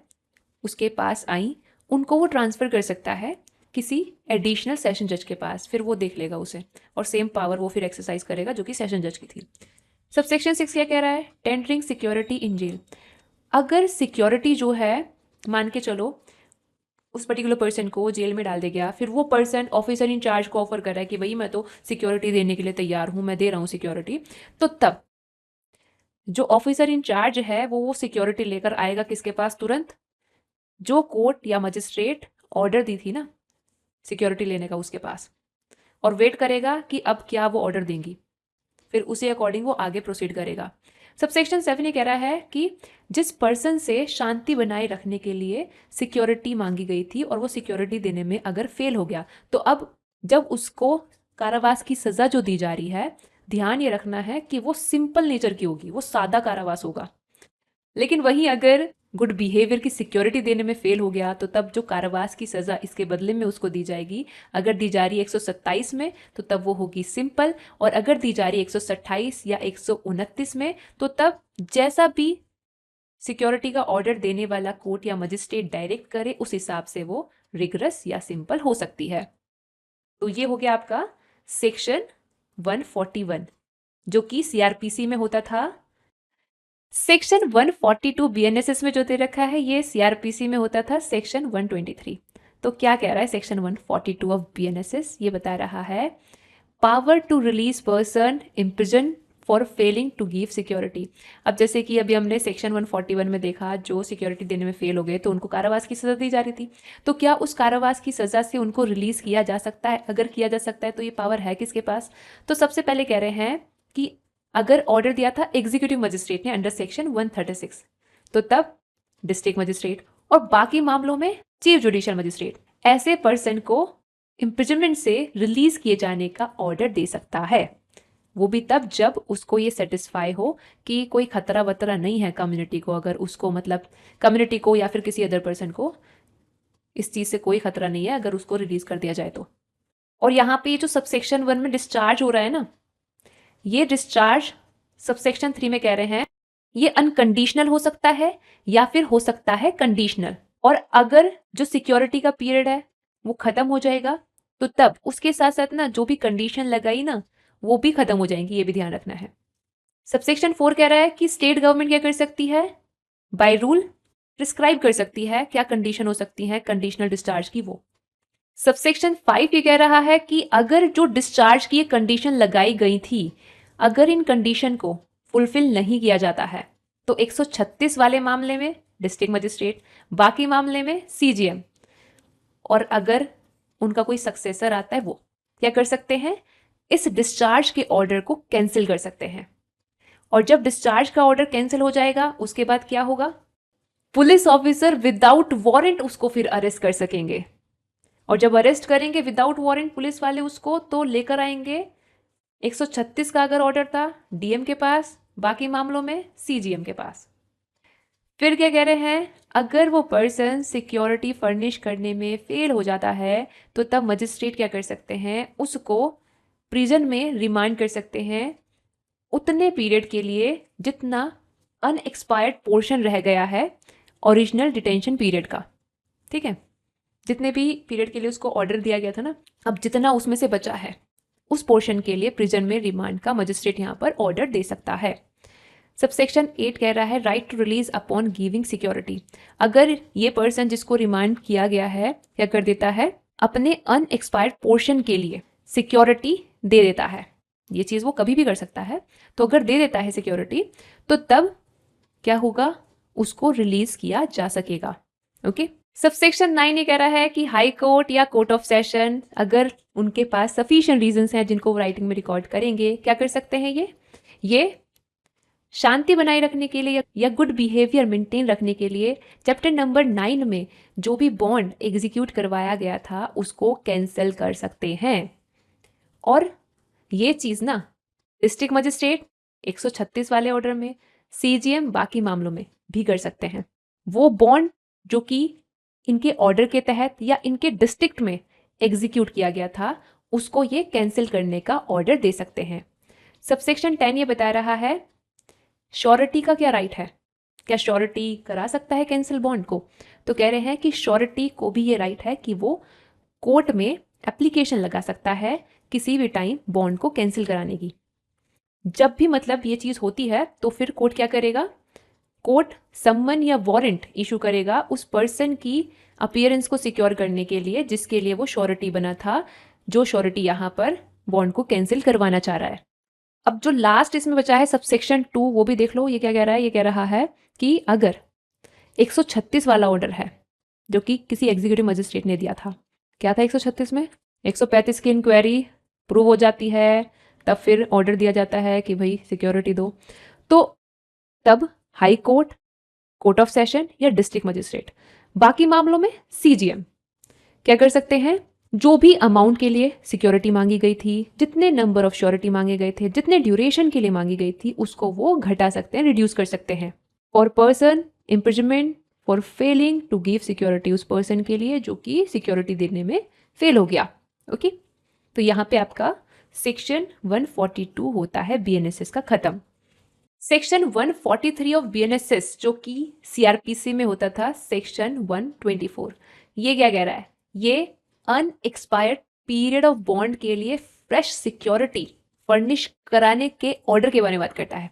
उसके पास आई, उनको वो ट्रांसफ़र कर सकता है किसी एडिशनल सेशन जज के पास, फिर वो देख लेगा उसे, और सेम पावर वो फिर एक्सरसाइज करेगा जो कि सेशन जज की थी। सबसेक्शन 6 क्या कह रहा है? Tendering security in jail. अगर सिक्योरिटी जो है, मान के चलो उस पर्टिकुलर पर्सन को जेल में डाल दे गया, फिर वो पर्सन ऑफिसर इन चार्ज को ऑफर कर रहा है कि भाई मैं तो सिक्योरिटी देने के लिए तैयार हूँ, मैं दे रहा हूँ सिक्योरिटी, तो तब जो ऑफिसर इन चार्ज है वो सिक्योरिटी लेकर आएगा किसके पास? तुरंत जो कोर्ट या मजिस्ट्रेट ऑर्डर दी थी ना सिक्योरिटी लेने का उसके पास, और वेट करेगा कि अब क्या वो ऑर्डर देंगी, फिर उसी अकॉर्डिंग वो आगे प्रोसीड करेगा। सबसेक्शन 7 ये कह रहा है कि जिस पर्सन से शांति बनाए रखने के लिए सिक्योरिटी मांगी गई थी और वो सिक्योरिटी देने में अगर फेल हो गया, तो अब जब उसको कारावास की सज़ा जो दी जा रही है, ध्यान ये रखना है कि वो सिंपल नेचर की होगी, वो सादा कारावास होगा। लेकिन वहीं अगर गुड बिहेवियर की सिक्योरिटी देने में फेल हो गया तो तब जो कारावास की सज़ा इसके बदले में उसको दी जाएगी, अगर दी जा रही है 127 में तो तब वो होगी सिंपल, और अगर दी जा रही है 128 या 129 में तो तब जैसा भी सिक्योरिटी का ऑर्डर देने वाला कोर्ट या मजिस्ट्रेट डायरेक्ट करे उस हिसाब से वो रिगरस या सिंपल हो सकती है। तो ये हो गया आपका सेक्शन 141 जो कि सीआरपीसी में होता था। सेक्शन 142 बीएनएसएस में जो दे रखा है ये सीआरपीसी में होता था सेक्शन 123। तो क्या कह रहा है सेक्शन 142 ऑफ बीएनएसएस? ये बता रहा है power to release person imprison for failing to give security. अब जैसे कि अभी हमने सेक्शन 141 में देखा जो सिक्योरिटी देने में फेल हो गए तो उनको कारावास की सजा दी जा रही थी, तो क्या उस कारावास की सजा से उनको रिलीज किया जा सकता है? अगर किया जा सकता है तो ये पावर है किसके पास? तो सबसे पहले कह रहे हैं कि अगर ऑर्डर दिया था एग्जीक्यूटिव मजिस्ट्रेट ने अंडर सेक्शन 136 तो तब डिस्ट्रिक्ट मजिस्ट्रेट, और बाकी मामलों में चीफ जुडिशियल मजिस्ट्रेट ऐसे पर्सन को इम्प्रिजनमेंट से रिलीज किए जाने का ऑर्डर दे सकता है। वो भी तब जब उसको ये सेटिस्फाई हो कि कोई खतरा वतरा नहीं है कम्युनिटी को, अगर उसको मतलब कम्युनिटी को या फिर किसी अदर पर्सन को इस चीज़ से कोई खतरा नहीं है, अगर उसको रिलीज कर दिया जाए तो। और यहाँ पे ये जो सबसेक्शन 1 में डिस्चार्ज हो रहा है ना, ये डिस्चार्ज सबसेक्शन 3 में कह रहे हैं ये अनकंडीशनल हो सकता है या फिर हो सकता है कंडीशनल। और अगर जो सिक्योरिटी का पीरियड है वो खत्म हो जाएगा तो तब उसके साथ साथ ना जो भी कंडीशन लगाई ना वो भी खत्म हो जाएंगी, ये भी ध्यान रखना है। सबसेक्शन 4 कह रहा है कि स्टेट गवर्नमेंट क्या कर सकती है? बाय रूल प्रिस्क्राइब कर सकती है क्या कंडीशन हो सकती है कंडीशनल डिस्चार्ज की। वो सबसेक्शन 5 ये कह रहा है कि अगर जो डिस्चार्ज की कंडीशन लगाई गई थी अगर इन कंडीशन को फुलफिल नहीं किया जाता है तो 136 वाले मामले में डिस्ट्रिक्ट मजिस्ट्रेट, बाकी मामले में सीजीएम, और अगर उनका कोई सक्सेसर आता है वो क्या कर सकते हैं? इस डिस्चार्ज के ऑर्डर को कैंसिल कर सकते हैं। और जब डिस्चार्ज का ऑर्डर कैंसिल हो जाएगा उसके बाद क्या होगा? पुलिस ऑफिसर विदाउट वारंट उसको फिर अरेस्ट कर सकेंगे, और जब अरेस्ट करेंगे विदाउट वारंट पुलिस वाले उसको तो लेकर आएंगे 136 का अगर ऑर्डर था डीएम के पास, बाकी मामलों में सीजीएम के पास। फिर क्या कह रहे हैं? अगर वो पर्सन सिक्योरिटी फर्निश करने में फेल हो जाता है तो तब मजिस्ट्रेट क्या कर सकते हैं? उसको प्रिजन में रिमांड कर सकते हैं उतने पीरियड के लिए जितना अनएक्सपायर्ड पोर्शन रह गया है ओरिजिनल डिटेंशन पीरियड का। ठीक है, जितने भी पीरियड के लिए उसको ऑर्डर दिया गया था ना, अब जितना उसमें से बचा है उस पोर्शन के लिए प्रिजन में रिमांड का मजिस्ट्रेट यहाँ पर ऑर्डर दे सकता है। सबसेक्शन 8 कह रहा है right to release upon giving security. अगर ये पर्सन जिसको रिमांड किया गया है क्या कर देता है? अपने अनएक्सपायर्ड पोर्शन के लिए सिक्योरिटी दे देता है, ये चीज़ वो कभी भी कर सकता है। तो अगर दे देता है सिक्योरिटी तो तब क्या होगा? उसको रिलीज किया जा सकेगा। ओके। सबसेक्शन 9 ये कह रहा है कि हाई कोर्ट या कोर्ट ऑफ सेशन अगर उनके पास सफिशिएंट रीजंस हैं जिनको वो राइटिंग में रिकॉर्ड करेंगे क्या कर सकते हैं? ये शांति बनाए रखने के लिए या गुड बिहेवियर मेंटेन रखने के लिए चैप्टर नंबर 9 में जो भी बॉन्ड एग्जीक्यूट करवाया गया था उसको कैंसिल कर सकते हैं। और ये चीज़ ना डिस्ट्रिक्ट मजिस्ट्रेट 136 वाले ऑर्डर में, सीजीएम बाकी मामलों में भी कर सकते हैं। वो बॉन्ड जो कि इनके ऑर्डर के तहत या इनके डिस्ट्रिक्ट में एग्जीक्यूट किया गया था उसको ये कैंसिल करने का ऑर्डर दे सकते हैं। सबसेक्शन 10 ये बता रहा है श्योरिटी का क्या राइट है? क्या श्योरिटी करा सकता है कैंसिल बॉन्ड को? तो कह रहे हैं कि श्योरिटी को भी ये राइट है कि वो कोर्ट में एप्लीकेशन लगा सकता है किसी भी टाइम बॉन्ड को कैंसिल कराने की। जब भी मतलब ये चीज़ होती है तो फिर कोर्ट क्या करेगा? कोर्ट सम्मन या वारंट इशू करेगा उस पर्सन की अपीयरेंस को सिक्योर करने के लिए जिसके लिए वो श्योरिटी बना था, जो श्योरिटी यहाँ पर बॉन्ड को कैंसिल करवाना चाह रहा है। अब जो लास्ट इसमें बचा है सबसेक्शन 2 वो भी देख लो। ये क्या कह रहा है? ये कह रहा है कि अगर 136 वाला ऑर्डर है जो कि किसी एग्जीक्यूटिव मजिस्ट्रेट ने दिया था, क्या था 136 में? 135 की इंक्वायरी प्रूव हो जाती है तब फिर ऑर्डर दिया जाता है कि भाई सिक्योरिटी दो, तो तब high court, court of session या डिस्ट्रिक्ट मजिस्ट्रेट, बाकी मामलों में सीजीएम क्या कर सकते हैं? जो भी अमाउंट के लिए सिक्योरिटी मांगी गई थी, जितने नंबर ऑफ श्योरिटी मांगे गए थे, जितने ड्यूरेशन के लिए मांगी गई थी उसको वो घटा सकते हैं, रिड्यूस कर सकते हैं। For person imprisonment for failing to give security, उस पर्सन के लिए जो कि सिक्योरिटी देने में फेल हो गया। ओके, तो यहाँ पे आपका सेक्शन 142 होता है बीएनएसएस का खत्म। सेक्शन 143 ऑफ बीएनएसएस जो कि सीआरपीसी में होता था सेक्शन 124, ये क्या कह रहा है? ये अनएक्सपायर्ड पीरियड ऑफ बॉन्ड के लिए फ्रेश सिक्योरिटी फर्निश कराने के ऑर्डर के बारे में बात करता है।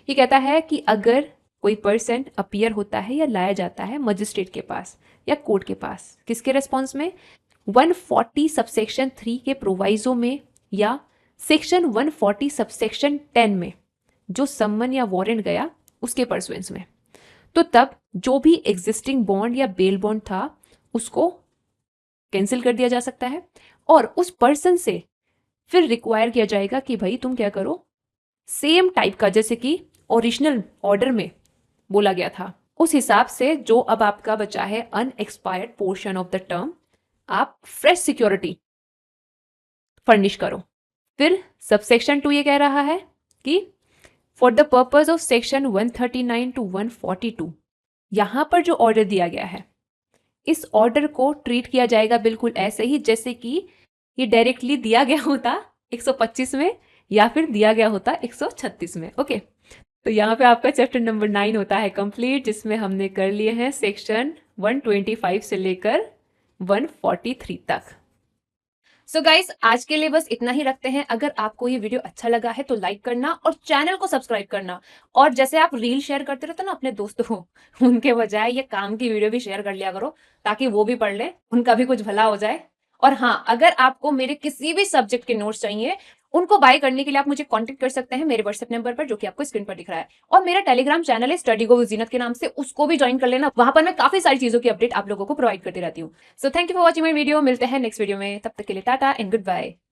ये कहता है कि अगर कोई पर्सन अपीयर होता है या लाया जाता है मजिस्ट्रेट के पास या कोर्ट के पास, किसके रेस्पॉन्स में? 140 सबसेक्शन 3 के प्रोवाइजो में या सेक्शन 140 सबसेक्शन 10 में जो सम्मन या वारंट गया उसके परसुएंस में, तो तब जो भी एग्जिस्टिंग बॉन्ड या बेल बॉन्ड था उसको कैंसिल कर दिया जा सकता है और उस पर्सन से फिर रिक्वायर किया जाएगा कि भाई तुम क्या करो, सेम टाइप का जैसे कि ओरिजिनल ऑर्डर में बोला गया था उस हिसाब से जो अब आपका बचा है unexpired portion of the term, आप फ्रेश सिक्योरिटी फर्निश करो। फिर सबसेक्शन 2 ये कह रहा है कि for the purpose of section 139 to 142, यहाँ पर जो ऑर्डर दिया गया है इस ऑर्डर को ट्रीट किया जाएगा बिल्कुल ऐसे ही जैसे कि ये डायरेक्टली दिया गया होता 125 में या फिर दिया गया होता 136 में। ओके, तो यहाँ पे आपका चैप्टर नंबर 9 होता है कंप्लीट, जिसमें हमने कर लिए हैं सेक्शन 125 से लेकर 143 तक। सो गाइस, आज के लिए बस इतना ही रखते हैं। अगर आपको ये वीडियो अच्छा लगा है तो लाइक करना और चैनल को सब्सक्राइब करना, और जैसे आप रील शेयर करते रहते ना अपने दोस्तों को, उनके बजाय ये काम की वीडियो भी शेयर कर लिया करो ताकि वो भी पढ़ ले, उनका भी कुछ भला हो जाए। और हाँ, अगर आपको मेरे किसी भी सब्जेक्ट के नोट्स चाहिए उनको बाय करने के लिए आप मुझे कांटेक्ट कर सकते हैं मेरे व्हाट्सएप नंबर पर जो कि आपको स्क्रीन पर दिख रहा है। और मेरा टेलीग्राम चैनल है स्टडी गो विद जीनत के नाम से, उसको भी ज्वाइन कर लेना। वहां पर मैं काफी सारी चीजों की अपडेट आप लोगों को प्रोवाइड करती रहती हूँ। So thank you for watching my video. मिलते हैं नेक्स्ट वीडियो में, तब तक के लिए टाटा एंड गुड बाय।